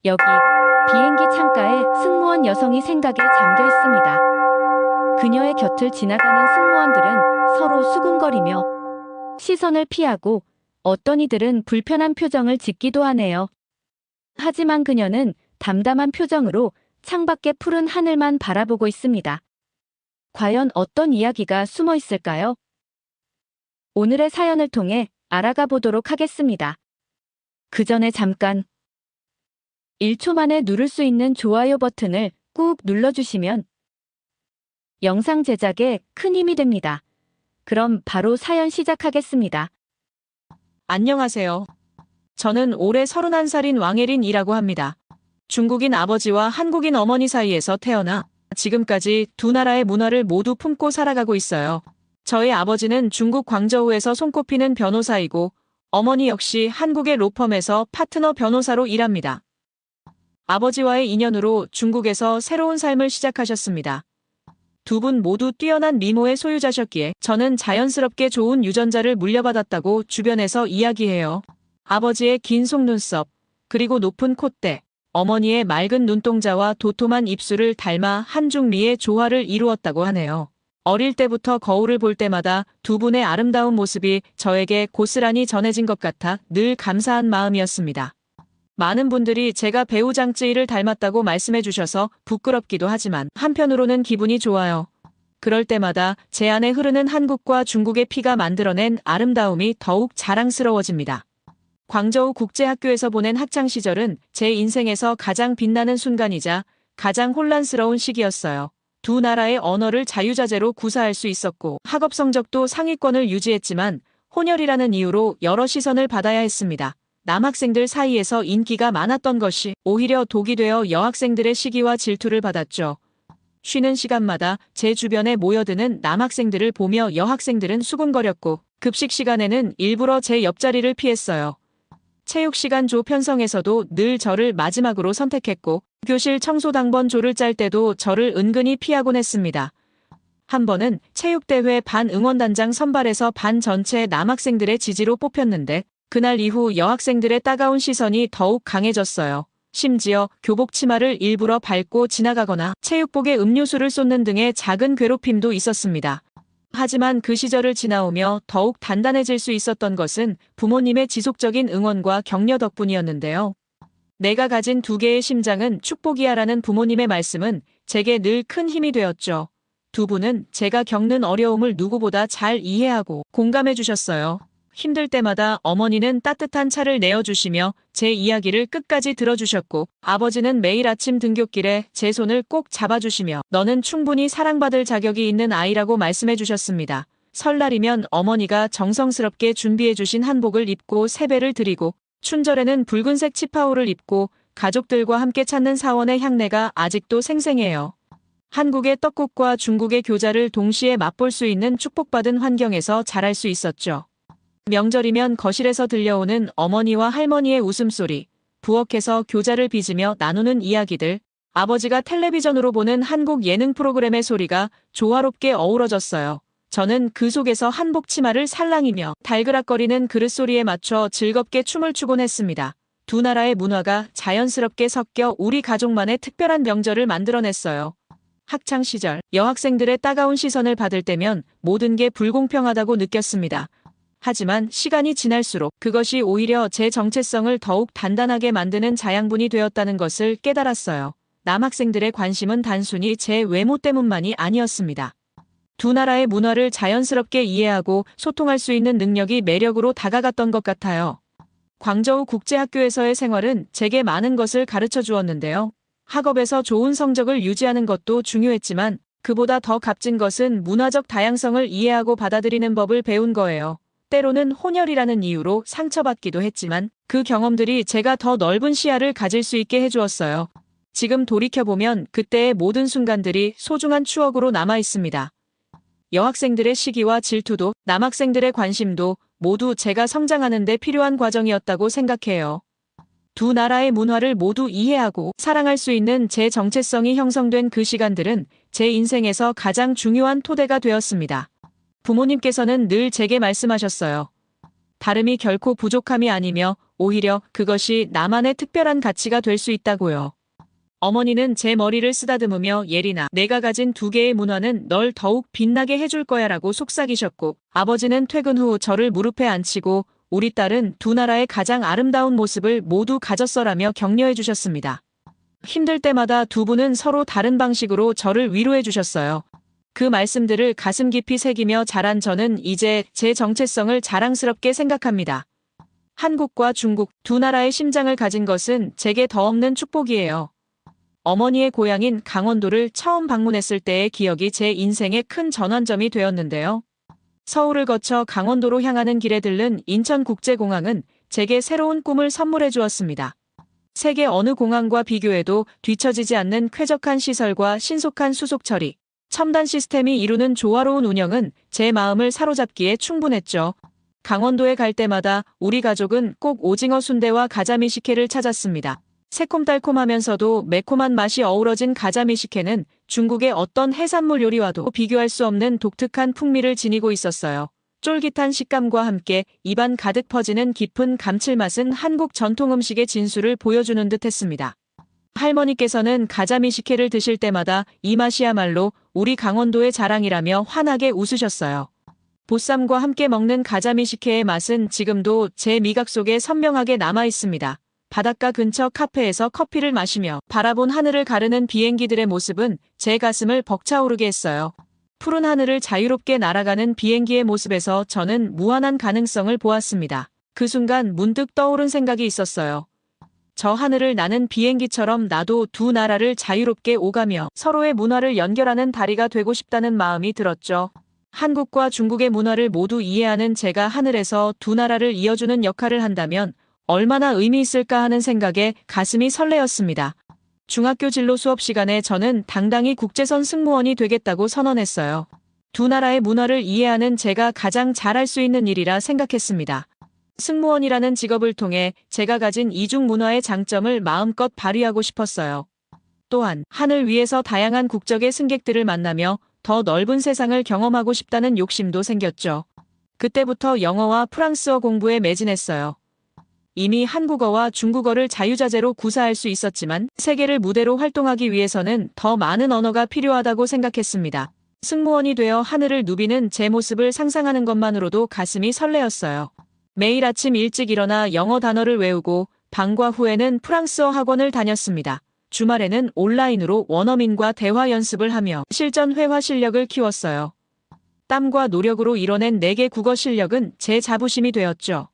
여기 비행기 창가에 승무원 여성이 생각에 잠겨 있습니다. 그녀의 곁을 지나가는 승무원들은 서로 수군거리며 시선을 피하고 어떤 이들은 불편한 표정을 짓기도 하네요. 하지만 그녀는 담담한 표정으로 창밖의 푸른 하늘만 바라보고 있습니다. 과연 어떤 이야기가 숨어 있을까요? 오늘의 사연을 통해 알아가 보도록 하겠습니다. 그 전에 잠깐 1초 만에 누를 수 있는 좋아요 버튼을 꾹 눌러주시면 영상 제작에 큰 힘이 됩니다. 그럼 바로 사연 시작하겠습니다. 안녕하세요. 저는 올해 31살인 왕예린이라고 합니다. 중국인 아버지와 한국인 어머니 사이에서 태어나 지금까지 두 나라의 문화를 모두 품고 살아가고 있어요. 저의 아버지는 중국 광저우에서 손꼽히는 변호사이고 어머니 역시 한국의 로펌에서 파트너 변호사로 일합니다. 아버지와의 인연으로 중국에서 새로운 삶을 시작하셨습니다. 두 분 모두 뛰어난 미모의 소유자셨기에 저는 자연스럽게 좋은 유전자를 물려받았다고 주변에서 이야기해요. 아버지의 긴 속눈썹, 그리고 높은 콧대, 어머니의 맑은 눈동자와 도톰한 입술을 닮아 한중미의 조화를 이루었다고 하네요. 어릴 때부터 거울을 볼 때마다 두 분의 아름다운 모습이 저에게 고스란히 전해진 것 같아 늘 감사한 마음이었습니다. 많은 분들이 제가 배우 장쯔이를 닮았다고 말씀해 주셔서 부끄럽기도 하지만 한편으로는 기분이 좋아요. 그럴 때마다 제 안에 흐르는 한국과 중국의 피가 만들어낸 아름다움이 더욱 자랑스러워집니다. 광저우 국제학교에서 보낸 학창 시절은 제 인생에서 가장 빛나는 순간이자 가장 혼란스러운 시기였어요. 두 나라의 언어를 자유자재로 구사할 수 있었고 학업 성적도 상위권을 유지했지만 혼혈이라는 이유로 여러 시선을 받아야 했습니다. 남학생들 사이에서 인기가 많았던 것이 오히려 독이 되어 여학생들의 시기와 질투를 받았죠. 쉬는 시간마다 제 주변에 모여드는 남학생들을 보며 여학생들은 수군거렸고 급식 시간에는 일부러 제 옆자리를 피했어요. 체육 시간 조 편성에서도 늘 저를 마지막으로 선택했고 교실 청소 당번 조를 짤 때도 저를 은근히 피하곤 했습니다. 한 번은 체육대회 반 응원단장 선발에서 반 전체 남학생들의 지지로 뽑혔는데 그날 이후 여학생들의 따가운 시선이 더욱 강해졌어요. 심지어 교복 치마를 일부러 밟고 지나가거나 체육복에 음료수를 쏟는 등의 작은 괴롭힘도 있었습니다. 하지만 그 시절을 지나오며 더욱 단단해질 수 있었던 것은 부모님의 지속적인 응원과 격려 덕분이었는데요. 내가 가진 두 개의 심장은 축복이야라는 부모님의 말씀은 제게 늘 큰 힘이 되었죠. 두 분은 제가 겪는 어려움을 누구보다 잘 이해하고 공감해 주셨어요. 힘들 때마다 어머니는 따뜻한 차를 내어주시며 제 이야기를 끝까지 들어주셨고 아버지는 매일 아침 등굣길에 제 손을 꼭 잡아주시며 너는 충분히 사랑받을 자격이 있는 아이라고 말씀해 주셨습니다. 설날이면 어머니가 정성스럽게 준비해 주신 한복을 입고 세배를 드리고 춘절에는 붉은색 치파오를 입고 가족들과 함께 찾는 사원의 향내가 아직도 생생해요. 한국의 떡국과 중국의 교자를 동시에 맛볼 수 있는 축복받은 환경에서 자랄 수 있었죠. 명절이면 거실에서 들려오는 어머니와 할머니의 웃음소리, 부엌에서 교자를 빚으며 나누는 이야기들, 아버지가 텔레비전으로 보는 한국 예능 프로그램의 소리가 조화롭게 어우러졌어요. 저는 그 속에서 한복 치마를 살랑이며 달그락거리는 그릇 소리에 맞춰 즐겁게 춤을 추곤 했습니다. 두 나라의 문화가 자연스럽게 섞여 우리 가족만의 특별한 명절을 만들어냈어요. 학창 시절 여학생들의 따가운 시선을 받을 때면 모든 게 불공평하다고 느꼈습니다. 하지만 시간이 지날수록 그것이 오히려 제 정체성을 더욱 단단하게 만드는 자양분이 되었다는 것을 깨달았어요. 남학생들의 관심은 단순히 제 외모 때문만이 아니었습니다. 두 나라의 문화를 자연스럽게 이해하고 소통할 수 있는 능력이 매력으로 다가갔던 것 같아요. 광저우 국제학교에서의 생활은 제게 많은 것을 가르쳐 주었는데요. 학업에서 좋은 성적을 유지하는 것도 중요했지만 그보다 더 값진 것은 문화적 다양성을 이해하고 받아들이는 법을 배운 거예요. 때로는 혼혈이라는 이유로 상처받기도 했지만 그 경험들이 제가 더 넓은 시야를 가질 수 있게 해주었어요. 지금 돌이켜보면 그때의 모든 순간들이 소중한 추억으로 남아 있습니다. 여학생들의 시기와 질투도, 남학생들의 관심도 모두 제가 성장하는 데 필요한 과정이었다고 생각해요. 두 나라의 문화를 모두 이해하고 사랑할 수 있는 제 정체성이 형성된 그 시간들은 제 인생에서 가장 중요한 토대가 되었습니다. 부모님께서는 늘 제게 말씀하셨어요. 다름이 결코 부족함이 아니며 오히려 그것이 나만의 특별한 가치가 될 수 있다고요. 어머니는 제 머리를 쓰다듬으며 예린아, 내가 가진 두 개의 문화는 널 더욱 빛나게 해줄 거야 라고 속삭이셨고, 아버지는 퇴근 후 저를 무릎에 앉히고 우리 딸은 두 나라의 가장 아름다운 모습을 모두 가졌어라며 격려해 주셨습니다. 힘들 때마다 두 분은 서로 다른 방식으로 저를 위로해 주셨어요. 그 말씀들을 가슴 깊이 새기며 자란 저는 이제 제 정체성을 자랑스럽게 생각합니다. 한국과 중국 두 나라의 심장을 가진 것은 제게 더 없는 축복이에요. 어머니의 고향인 강원도를 처음 방문했을 때의 기억이 제 인생의 큰 전환점이 되었는데요. 서울을 거쳐 강원도로 향하는 길에 들른 인천국제공항은 제게 새로운 꿈을 선물해 주었습니다. 세계 어느 공항과 비교해도 뒤처지지 않는 쾌적한 시설과 신속한 수속 처리, 첨단 시스템이 이루는 조화로운 운영은 제 마음을 사로잡기에 충분했죠. 강원도에 갈 때마다 우리 가족은 꼭 오징어 순대와 가자미식회를 찾았습니다. 새콤달콤하면서도 매콤한 맛이 어우러진 가자미식회는 중국의 어떤 해산물 요리와도 비교할 수 없는 독특한 풍미를 지니고 있었어요. 쫄깃한 식감과 함께 입안 가득 퍼지는 깊은 감칠맛은 한국 전통 음식의 진수를 보여주는 듯 했습니다. 할머니께서는 가자미식회를 드실 때마다 이 맛이야말로 우리 강원도의 자랑이라며 환하게 웃으셨어요. 보쌈과 함께 먹는 가자미식회의 맛은 지금도 제 미각 속에 선명하게 남아 있습니다. 바닷가 근처 카페에서 커피를 마시며 바라본 하늘을 가르는 비행기들의 모습은 제 가슴을 벅차오르게 했어요. 푸른 하늘을 자유롭게 날아가는 비행기의 모습에서 저는 무한한 가능성을 보았습니다. 그 순간 문득 떠오른 생각이 있었어요. 저 하늘을 나는 비행기처럼 나도 두 나라를 자유롭게 오가며 서로의 문화를 연결하는 다리가 되고 싶다는 마음이 들었죠. 한국과 중국의 문화를 모두 이해하는 제가 하늘에서 두 나라를 이어주는 역할을 한다면 얼마나 의미 있을까 하는 생각에 가슴이 설레었습니다. 중학교 진로 수업 시간에 저는 당당히 국제선 승무원이 되겠다고 선언했어요. 두 나라의 문화를 이해하는 제가 가장 잘할 수 있는 일이라 생각했습니다. 승무원이라는 직업을 통해 제가 가진 이중 문화의 장점을 마음껏 발휘하고 싶었어요. 또한 하늘 위에서 다양한 국적의 승객들을 만나며 더 넓은 세상을 경험하고 싶다는 욕심도 생겼죠. 그때부터 영어와 프랑스어 공부에 매진했어요. 이미 한국어와 중국어를 자유자재로 구사할 수 있었지만 세계를 무대로 활동하기 위해서는 더 많은 언어가 필요하다고 생각했습니다. 승무원이 되어 하늘을 누비는 제 모습을 상상하는 것만으로도 가슴이 설레었어요. 매일 아침 일찍 일어나 영어 단어를 외우고 방과 후에는 프랑스어 학원을 다녔습니다. 주말에는 온라인으로 원어민과 대화 연습을 하며 실전 회화 실력을 키웠어요. 땀과 노력으로 이뤄낸 4개 국어 실력은 제 자부심이 되었죠.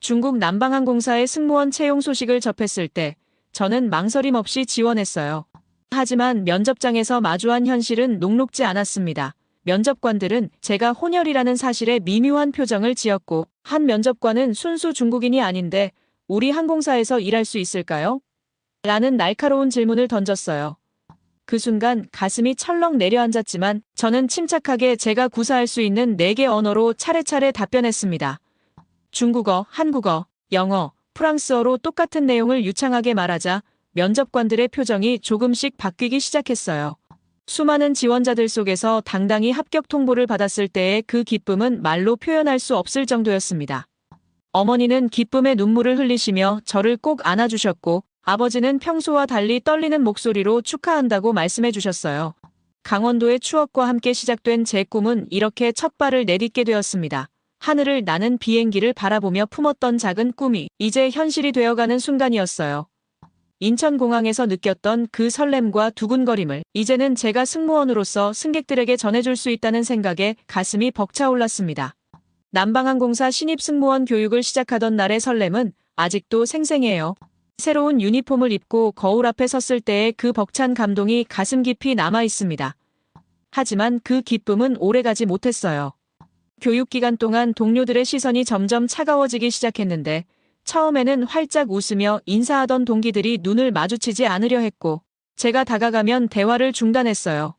중국 남방항공사의 승무원 채용 소식을 접했을 때 저는 망설임 없이 지원했어요. 하지만 면접장에서 마주한 현실은 녹록지 않았습니다. 면접관들은 제가 혼혈이라는 사실에 미묘한 표정을 지었고 한 면접관은 순수 중국인이 아닌데 우리 항공사에서 일할 수 있을까요? 라는 날카로운 질문을 던졌어요. 그 순간 가슴이 철렁 내려앉았지만 저는 침착하게 제가 구사할 수 있는 4개 언어로 차례차례 답변했습니다. 중국어, 한국어, 영어, 프랑스어로 똑같은 내용을 유창하게 말하자 면접관들의 표정이 조금씩 바뀌기 시작했어요. 수많은 지원자들 속에서 당당히 합격 통보를 받았을 때의 그 기쁨은 말로 표현할 수 없을 정도였습니다. 어머니는 기쁨의 눈물을 흘리시며 저를 꼭 안아주셨고 아버지는 평소와 달리 떨리는 목소리로 축하한다고 말씀해 주셨어요. 강원도의 추억과 함께 시작된 제 꿈은 이렇게 첫 발을 내딛게 되었습니다. 하늘을 나는 비행기를 바라보며 품었던 작은 꿈이 이제 현실이 되어가는 순간이었어요. 인천공항에서 느꼈던 그 설렘과 두근거림을 이제는 제가 승무원으로서 승객들에게 전해줄 수 있다는 생각에 가슴이 벅차올랐습니다. 남방항공사 신입 승무원 교육을 시작하던 날의 설렘은 아직도 생생해요. 새로운 유니폼을 입고 거울 앞에 섰을 때의 그 벅찬 감동이 가슴 깊이 남아 있습니다. 하지만 그 기쁨은 오래가지 못했어요. 교육기간 동안 동료들의 시선이 점점 차가워지기 시작했는데 처음에는 활짝 웃으며 인사하던 동기들이 눈을 마주치지 않으려 했고 제가 다가가면 대화를 중단했어요.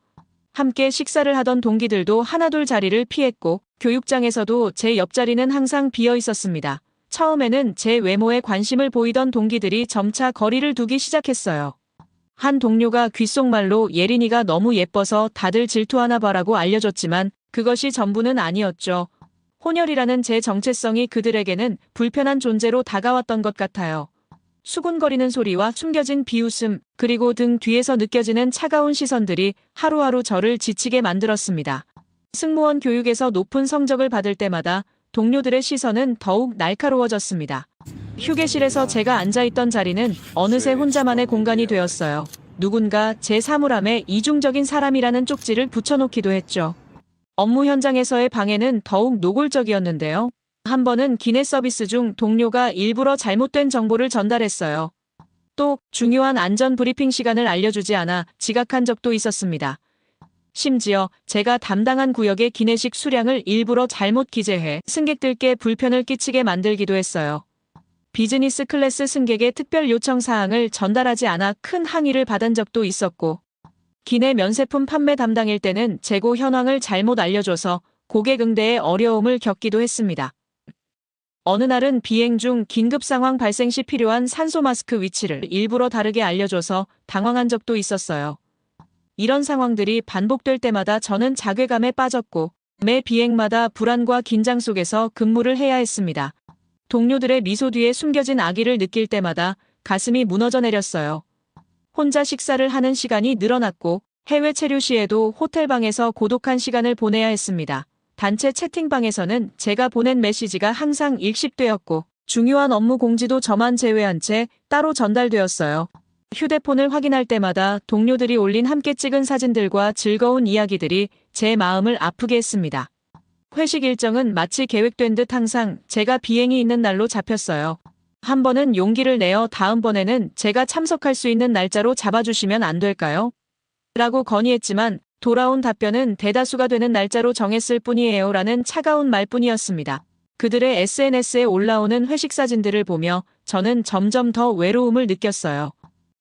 함께 식사를 하던 동기들도 하나둘 자리를 피했고 교육장에서도 제 옆자리는 항상 비어 있었습니다. 처음에는 제 외모에 관심을 보이던 동기들이 점차 거리를 두기 시작했어요. 한 동료가 귓속말로 예린이가 너무 예뻐서 다들 질투하나 봐라고 알려줬지만 그것이 전부는 아니었죠. 혼혈이라는 제 정체성이 그들에게는 불편한 존재로 다가왔던 것 같아요. 수군거리는 소리와 숨겨진 비웃음, 그리고 등 뒤에서 느껴지는 차가운 시선들이 하루하루 저를 지치게 만들었습니다. 승무원 교육에서 높은 성적을 받을 때마다 동료들의 시선은 더욱 날카로워졌습니다. 휴게실에서 제가 앉아있던 자리는 어느새 혼자만의 공간이 되었어요. 누군가 제 사물함에 이중적인 사람이라는 쪽지를 붙여놓기도 했죠. 업무 현장에서의 방해는 더욱 노골적이었는데요. 한 번은 기내 서비스 중 동료가 일부러 잘못된 정보를 전달했어요. 또 중요한 안전 브리핑 시간을 알려주지 않아 지각한 적도 있었습니다. 심지어 제가 담당한 구역의 기내식 수량을 일부러 잘못 기재해 승객들께 불편을 끼치게 만들기도 했어요. 비즈니스 클래스 승객의 특별 요청 사항을 전달하지 않아 큰 항의를 받은 적도 있었고, 기내 면세품 판매 담당일 때는 재고 현황을 잘못 알려줘서 고객 응대에 어려움을 겪기도 했습니다. 어느 날은 비행 중 긴급 상황 발생 시 필요한 산소 마스크 위치를 일부러 다르게 알려줘서 당황한 적도 있었어요. 이런 상황들이 반복될 때마다 저는 자괴감에 빠졌고 매 비행마다 불안과 긴장 속에서 근무를 해야 했습니다. 동료들의 미소 뒤에 숨겨진 악의를 느낄 때마다 가슴이 무너져 내렸어요. 혼자 식사를 하는 시간이 늘어났고 해외 체류 시에도 호텔방에서 고독한 시간을 보내야 했습니다. 단체 채팅방에서는 제가 보낸 메시지가 항상 읽씹되었고 중요한 업무 공지도 저만 제외한 채 따로 전달되었어요. 휴대폰을 확인할 때마다 동료들이 올린 함께 찍은 사진들과 즐거운 이야기들이 제 마음을 아프게 했습니다. 회식 일정은 마치 계획된 듯 항상 제가 비행이 있는 날로 잡혔어요. 한 번은 용기를 내어 다음번에는 제가 참석할 수 있는 날짜로 잡아주시면 안 될까요? 라고 건의했지만 돌아온 답변은 대다수가 되는 날짜로 정했을 뿐이에요 라는 차가운 말뿐이었습니다. 그들의 SNS에 올라오는 회식 사진들을 보며 저는 점점 더 외로움을 느꼈어요.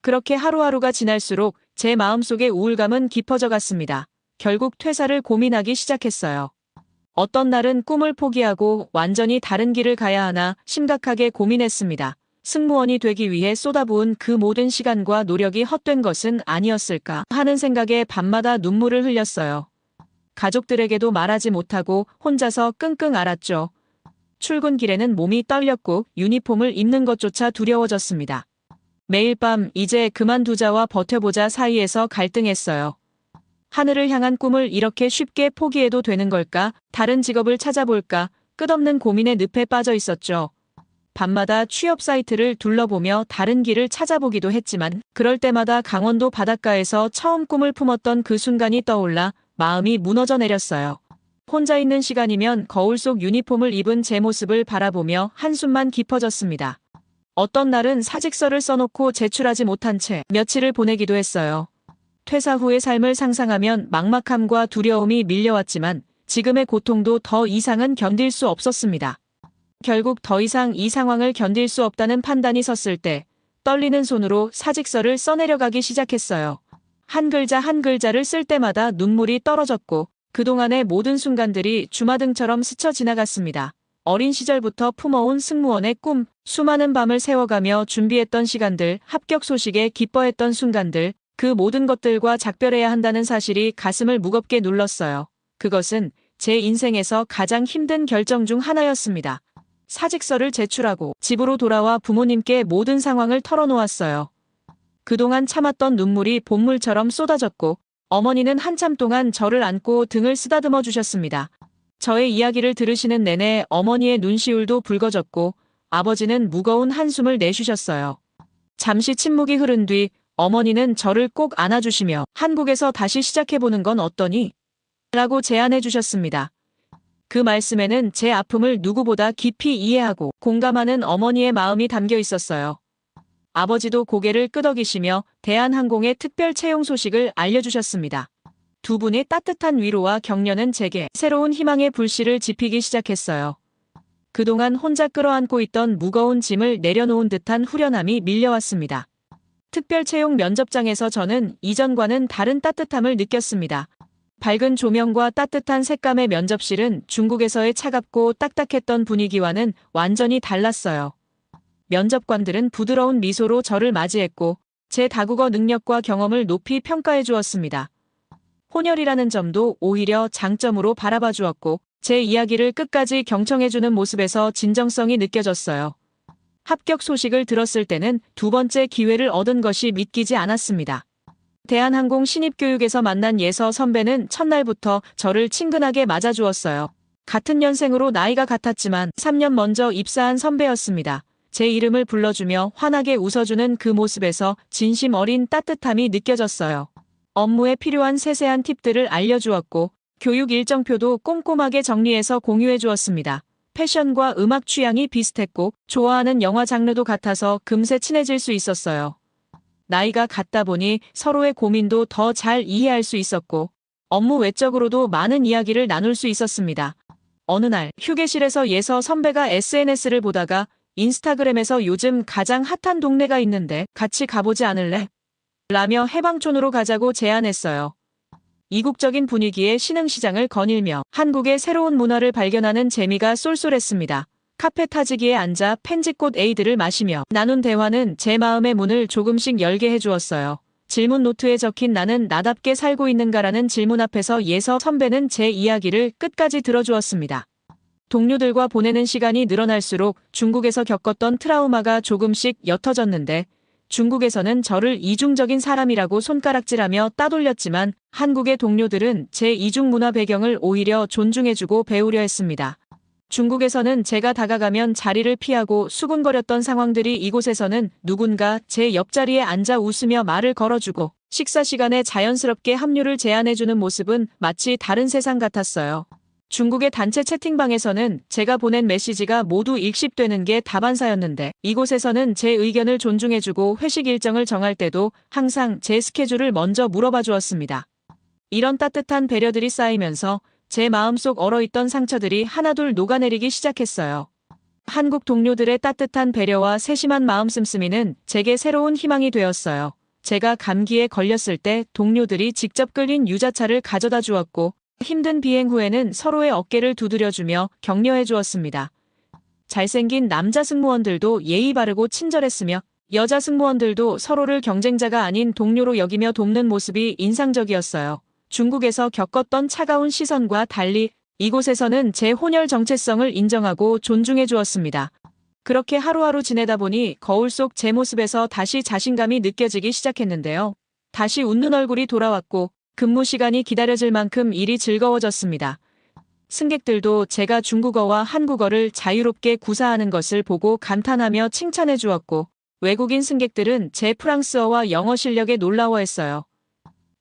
그렇게 하루하루가 지날수록 제 마음속의 우울감은 깊어져 갔습니다. 결국 퇴사를 고민하기 시작했어요. 어떤 날은 꿈을 포기하고 완전히 다른 길을 가야 하나 심각하게 고민했습니다. 승무원이 되기 위해 쏟아부은 그 모든 시간과 노력이 헛된 것은 아니었을까 하는 생각에 밤마다 눈물을 흘렸어요. 가족들에게도 말하지 못하고 혼자서 끙끙 앓았죠. 출근길에는 몸이 떨렸고 유니폼을 입는 것조차 두려워졌습니다. 매일 밤 이제 그만두자와 버텨보자 사이에서 갈등했어요. 하늘을 향한 꿈을 이렇게 쉽게 포기해도 되는 걸까? 다른 직업을 찾아볼까? 끝없는 고민의 늪에 빠져 있었죠. 밤마다 취업 사이트를 둘러보며 다른 길을 찾아보기도 했지만 그럴 때마다 강원도 바닷가에서 처음 꿈을 품었던 그 순간이 떠올라 마음이 무너져 내렸어요. 혼자 있는 시간이면 거울 속 유니폼을 입은 제 모습을 바라보며 한숨만 깊어졌습니다. 어떤 날은 사직서를 써놓고 제출하지 못한 채 며칠을 보내기도 했어요. 퇴사 후의 삶을 상상하면 막막함과 두려움이 밀려왔지만 지금의 고통도 더 이상은 견딜 수 없었습니다. 결국 더 이상 이 상황을 견딜 수 없다는 판단이 섰을 때 떨리는 손으로 사직서를 써내려가기 시작했어요. 한 글자 한 글자를 쓸 때마다 눈물이 떨어졌고 그동안의 모든 순간들이 주마등처럼 스쳐 지나갔습니다. 어린 시절부터 품어온 승무원의 꿈, 수많은 밤을 세워가며 준비했던 시간들, 합격 소식에 기뻐했던 순간들, 그 모든 것들과 작별해야 한다는 사실이 가슴을 무겁게 눌렀어요. 그것은 제 인생에서 가장 힘든 결정 중 하나였습니다. 사직서를 제출하고 집으로 돌아와 부모님께 모든 상황을 털어놓았어요. 그동안 참았던 눈물이 본물처럼 쏟아졌고 어머니는 한참 동안 저를 안고 등을 쓰다듬어 주셨습니다. 저의 이야기를 들으시는 내내 어머니의 눈시울도 붉어졌고 아버지는 무거운 한숨을 내쉬셨어요. 잠시 침묵이 흐른 뒤 어머니는 저를 꼭 안아주시며 한국에서 다시 시작해보는 건 어떠니? 라고 제안해 주셨습니다. 그 말씀에는 제 아픔을 누구보다 깊이 이해하고 공감하는 어머니의 마음이 담겨 있었어요. 아버지도 고개를 끄덕이시며 대한항공의 특별 채용 소식을 알려주셨습니다. 두 분의 따뜻한 위로와 격려는 제게 새로운 희망의 불씨를 지피기 시작했어요. 그동안 혼자 끌어안고 있던 무거운 짐을 내려놓은 듯한 후련함이 밀려왔습니다. 특별 채용 면접장에서 저는 이전과는 다른 따뜻함을 느꼈습니다. 밝은 조명과 따뜻한 색감의 면접실은 중국에서의 차갑고 딱딱했던 분위기와는 완전히 달랐어요. 면접관들은 부드러운 미소로 저를 맞이했고 제 다국어 능력과 경험을 높이 평가해 주었습니다. 혼혈이라는 점도 오히려 장점으로 바라봐 주었고 제 이야기를 끝까지 경청해주는 모습에서 진정성이 느껴졌어요. 합격 소식을 들었을 때는 두 번째 기회를 얻은 것이 믿기지 않았습니다. 대한항공 신입교육에서 만난 예서 선배는 첫날부터 저를 친근하게 맞아주었어요. 같은 년생으로 나이가 같았지만 3년 먼저 입사한 선배였습니다. 제 이름을 불러주며 환하게 웃어주는 그 모습에서 진심 어린 따뜻함이 느껴졌어요. 업무에 필요한 세세한 팁들을 알려주었고 교육 일정표도 꼼꼼하게 정리해서 공유해 주었습니다. 패션과 음악 취향이 비슷했고 좋아하는 영화 장르도 같아서 금세 친해질 수 있었어요. 나이가 같다 보니 서로의 고민도 더 잘 이해할 수 있었고 업무 외적으로도 많은 이야기를 나눌 수 있었습니다. 어느 날 휴게실에서 예서 선배가 SNS를 보다가 인스타그램에서 요즘 가장 핫한 동네가 있는데 같이 가보지 않을래? 라며 해방촌으로 가자고 제안했어요. 이국적인 분위기의 신흥시장을 거닐며 한국의 새로운 문화를 발견하는 재미가 쏠쏠했습니다. 카페 타지기에 앉아 펜지꽃 에이드를 마시며 나눈 대화는 제 마음의 문을 조금씩 열게 해주었어요. 질문 노트에 적힌 나는 나답게 살고 있는가라는 질문 앞에서 예서 선배는 제 이야기를 끝까지 들어주었습니다. 동료들과 보내는 시간이 늘어날수록 중국에서 겪었던 트라우마가 조금씩 옅어졌는데 중국에서는 저를 이중적인 사람이라고 손가락질하며 따돌렸지만 한국의 동료들은 제 이중 문화 배경을 오히려 존중해주고 배우려 했습니다. 중국에서는 제가 다가가면 자리를 피하고 수군거렸던 상황들이 이곳에서는 누군가 제 옆자리에 앉아 웃으며 말을 걸어주고 식사 시간에 자연스럽게 합류를 제안해주는 모습은 마치 다른 세상 같았어요. 중국의 단체 채팅방에서는 제가 보낸 메시지가 모두 읽씹되는 게 다반사였는데 이곳에서는 제 의견을 존중해주고 회식 일정을 정할 때도 항상 제 스케줄을 먼저 물어봐 주었습니다. 이런 따뜻한 배려들이 쌓이면서 제 마음속 얼어있던 상처들이 하나둘 녹아내리기 시작했어요. 한국 동료들의 따뜻한 배려와 세심한 마음 씀씀이는 제게 새로운 희망이 되었어요. 제가 감기에 걸렸을 때 동료들이 직접 끓인 유자차를 가져다 주었고 힘든 비행 후에는 서로의 어깨를 두드려주며 격려해 주었습니다. 잘생긴 남자 승무원들도 예의 바르고 친절했으며 여자 승무원들도 서로를 경쟁자가 아닌 동료로 여기며 돕는 모습이 인상적이었어요. 중국에서 겪었던 차가운 시선과 달리 이곳에서는 제 혼혈 정체성을 인정하고 존중해 주었습니다. 그렇게 하루하루 지내다 보니 거울 속 제 모습에서 다시 자신감이 느껴지기 시작했는데요. 다시 웃는 얼굴이 돌아왔고 근무 시간이 기다려질 만큼 일이 즐거워졌습니다. 승객들도 제가 중국어와 한국어를 자유롭게 구사하는 것을 보고 감탄하며 칭찬해 주었고 외국인 승객들은 제 프랑스어와 영어 실력에 놀라워했어요.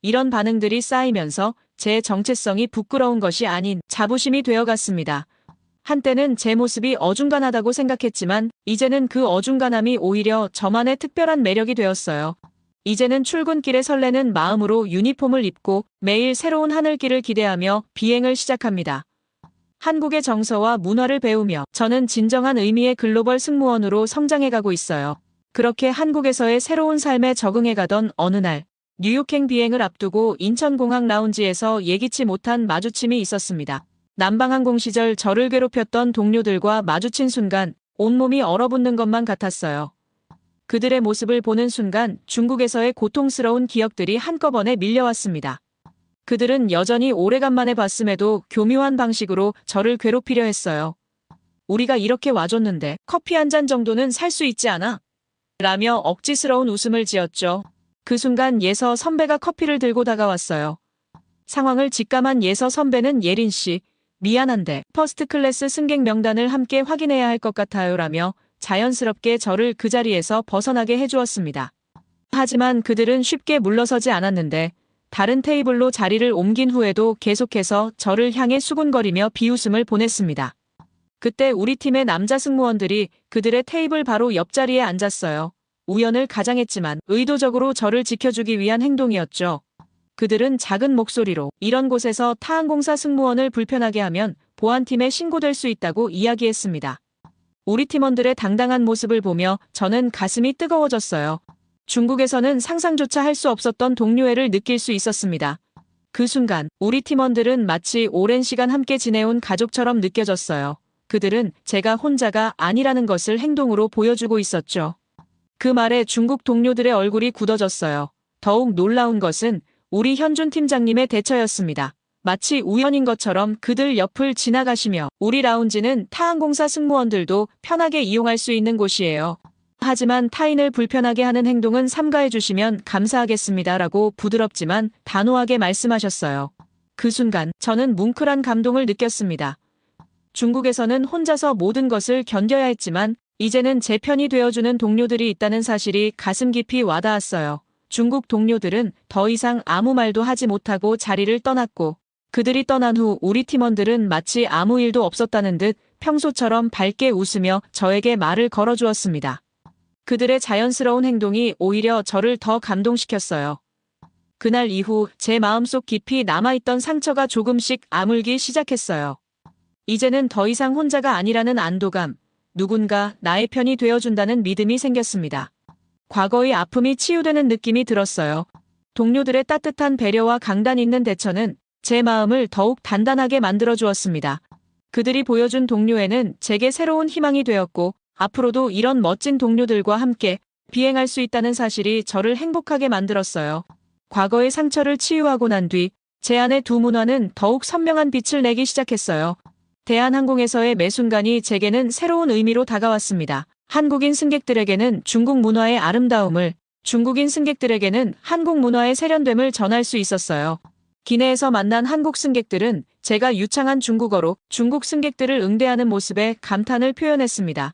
이런 반응들이 쌓이면서 제 정체성이 부끄러운 것이 아닌 자부심이 되어갔습니다. 한때는 제 모습이 어중간하다고 생각했지만 이제는 그 어중간함이 오히려 저만의 특별한 매력이 되었어요. 이제는 출근길에 설레는 마음으로 유니폼을 입고 매일 새로운 하늘길을 기대하며 비행을 시작합니다. 한국의 정서와 문화를 배우며 저는 진정한 의미의 글로벌 승무원으로 성장해가고 있어요. 그렇게 한국에서의 새로운 삶에 적응해가던 어느 날 뉴욕행 비행을 앞두고 인천공항 라운지에서 예기치 못한 마주침이 있었습니다. 남방항공 시절 저를 괴롭혔던 동료들과 마주친 순간 온몸이 얼어붙는 것만 같았어요. 그들의 모습을 보는 순간 중국에서의 고통스러운 기억들이 한꺼번에 밀려왔습니다. 그들은 여전히 오래간만에 봤음에도 교묘한 방식으로 저를 괴롭히려 했어요. 우리가 이렇게 와줬는데 커피 한 잔 정도는 살 수 있지 않아? 라며 억지스러운 웃음을 지었죠. 그 순간 예서 선배가 커피를 들고 다가왔어요. 상황을 직감한 예서 선배는 예린 씨, 미안한데 퍼스트 클래스 승객 명단을 함께 확인해야 할 것 같아요 라며 자연스럽게 저를 그 자리에서 벗어나게 해주었습니다. 하지만 그들은 쉽게 물러서지 않았는데 다른 테이블로 자리를 옮긴 후에도 계속해서 저를 향해 수군거리며 비웃음을 보냈습니다. 그때 우리 팀의 남자 승무원들이 그들의 테이블 바로 옆자리에 앉았어요. 우연을 가장했지만 의도적으로 저를 지켜주기 위한 행동이었죠. 그들은 작은 목소리로 이런 곳에서 타항공사 승무원을 불편하게 하면 보안팀에 신고될 수 있다고 이야기했습니다. 우리 팀원들의 당당한 모습을 보며 저는 가슴이 뜨거워졌어요. 중국에서는 상상조차 할 수 없었던 동료애를 느낄 수 있었습니다. 그 순간 우리 팀원들은 마치 오랜 시간 함께 지내온 가족처럼 느껴졌어요. 그들은 제가 혼자가 아니라는 것을 행동으로 보여주고 있었죠. 그 말에 중국 동료들의 얼굴이 굳어졌어요. 더욱 놀라운 것은 우리 현준 팀장님의 대처였습니다. 마치 우연인 것처럼 그들 옆을 지나가시며 우리 라운지는 타항공사 승무원들도 편하게 이용할 수 있는 곳이에요. 하지만 타인을 불편하게 하는 행동은 삼가해 주시면 감사하겠습니다라고 부드럽지만 단호하게 말씀하셨어요. 그 순간 저는 뭉클한 감동을 느꼈습니다. 중국에서는 혼자서 모든 것을 견뎌야 했지만 이제는 제 편이 되어주는 동료들이 있다는 사실이 가슴 깊이 와닿았어요. 중국 동료들은 더 이상 아무 말도 하지 못하고 자리를 떠났고 그들이 떠난 후 우리 팀원들은 마치 아무 일도 없었다는 듯 평소처럼 밝게 웃으며 저에게 말을 걸어주었습니다. 그들의 자연스러운 행동이 오히려 저를 더 감동시켰어요. 그날 이후 제 마음속 깊이 남아있던 상처가 조금씩 아물기 시작했어요. 이제는 더 이상 혼자가 아니라는 안도감, 누군가 나의 편이 되어준다는 믿음이 생겼습니다. 과거의 아픔이 치유되는 느낌이 들었어요. 동료들의 따뜻한 배려와 강단 있는 대처는 제 마음을 더욱 단단하게 만들어주었습니다. 그들이 보여준 동료애는 제게 새로운 희망이 되었고 앞으로도 이런 멋진 동료들과 함께 비행할 수 있다는 사실이 저를 행복하게 만들었어요. 과거의 상처를 치유하고 난 뒤 제 안의 두 문화는 더욱 선명한 빛을 내기 시작했어요. 대한항공에서의 매 순간이 제게는 새로운 의미로 다가왔습니다. 한국인 승객들에게는 중국 문화의 아름다움을, 중국인 승객들에게는 한국 문화의 세련됨을 전할 수 있었어요. 기내에서 만난 한국 승객들은 제가 유창한 중국어로 중국 승객들을 응대하는 모습에 감탄을 표현했습니다.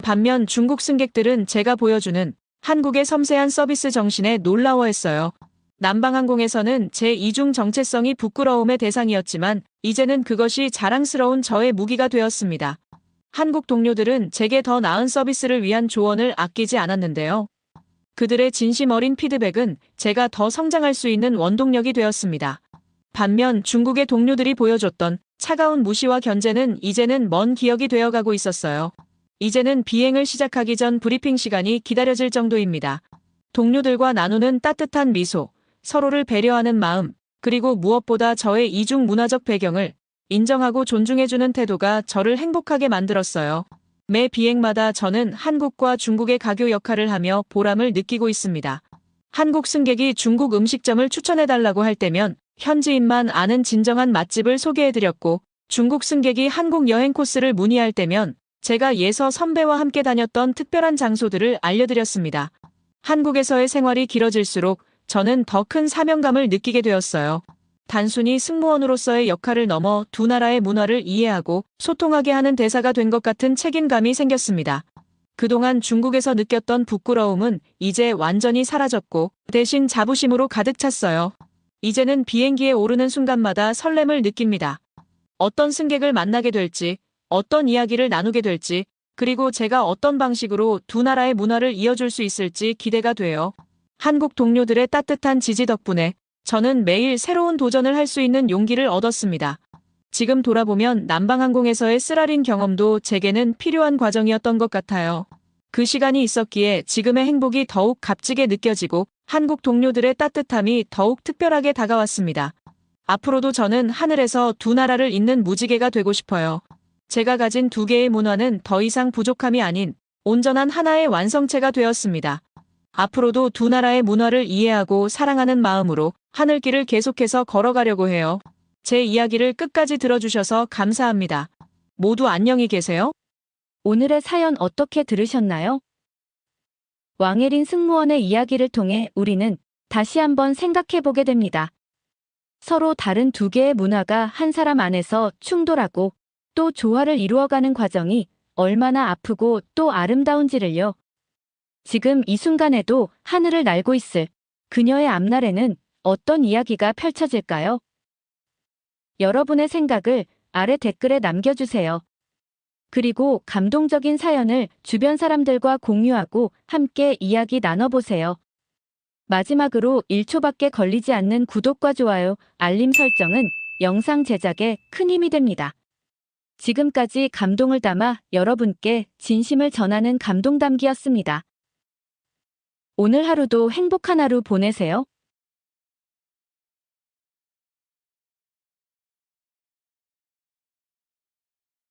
반면 중국 승객들은 제가 보여주는 한국의 섬세한 서비스 정신에 놀라워했어요. 남방항공에서는 제 이중 정체성이 부끄러움의 대상이었지만 이제는 그것이 자랑스러운 저의 무기가 되었습니다. 한국 동료들은 제게 더 나은 서비스를 위한 조언을 아끼지 않았는데요. 그들의 진심 어린 피드백은 제가 더 성장할 수 있는 원동력이 되었습니다. 반면 중국의 동료들이 보여줬던 차가운 무시와 견제는 이제는 먼 기억이 되어가고 있었어요. 이제는 비행을 시작하기 전 브리핑 시간이 기다려질 정도입니다. 동료들과 나누는 따뜻한 미소, 서로를 배려하는 마음, 그리고 무엇보다 저의 이중 문화적 배경을 인정하고 존중해주는 태도가 저를 행복하게 만들었어요. 매 비행마다 저는 한국과 중국의 가교 역할을 하며 보람을 느끼고 있습니다. 한국 승객이 중국 음식점을 추천해달라고 할 때면 현지인만 아는 진정한 맛집을 소개해드렸고 중국 승객이 한국 여행 코스를 문의할 때면 제가 예서 선배와 함께 다녔던 특별한 장소들을 알려드렸습니다. 한국에서의 생활이 길어질수록 저는 더 큰 사명감을 느끼게 되었어요. 단순히 승무원으로서의 역할을 넘어 두 나라의 문화를 이해하고 소통하게 하는 대사가 된 것 같은 책임감이 생겼습니다. 그동안 중국에서 느꼈던 부끄러움은 이제 완전히 사라졌고 대신 자부심으로 가득 찼어요. 이제는 비행기에 오르는 순간마다 설렘을 느낍니다. 어떤 승객을 만나게 될지, 어떤 이야기를 나누게 될지, 그리고 제가 어떤 방식으로 두 나라의 문화를 이어줄 수 있을지 기대가 돼요. 한국 동료들의 따뜻한 지지 덕분에 저는 매일 새로운 도전을 할 수 있는 용기를 얻었습니다. 지금 돌아보면 남방항공에서의 쓰라린 경험도 제게는 필요한 과정이었던 것 같아요. 그 시간이 있었기에 지금의 행복이 더욱 값지게 느껴지고 한국 동료들의 따뜻함이 더욱 특별하게 다가왔습니다. 앞으로도 저는 하늘에서 두 나라를 잇는 무지개가 되고 싶어요. 제가 가진 두 개의 문화는 더 이상 부족함이 아닌 온전한 하나의 완성체가 되었습니다. 앞으로도 두 나라의 문화를 이해하고 사랑하는 마음으로 하늘길을 계속해서 걸어가려고 해요. 제 이야기를 끝까지 들어주셔서 감사합니다. 모두 안녕히 계세요. 오늘의 사연 어떻게 들으셨나요? 왕예린 승무원의 이야기를 통해 우리는 다시 한번 생각해보게 됩니다. 서로 다른 두 개의 문화가 한 사람 안에서 충돌하고 또 조화를 이루어가는 과정이 얼마나 아프고 또 아름다운지를요. 지금 이 순간에도 하늘을 날고 있을 그녀의 앞날에는 어떤 이야기가 펼쳐질까요? 여러분의 생각을 아래 댓글에 남겨주세요. 그리고 감동적인 사연을 주변 사람들과 공유하고 함께 이야기 나눠보세요. 마지막으로 1초밖에 걸리지 않는 구독과 좋아요, 알림 설정은 영상 제작에 큰 힘이 됩니다. 지금까지 감동을 담아 여러분께 진심을 전하는 감동담기였습니다. 오늘 하루도 행복한 하루 보내세요.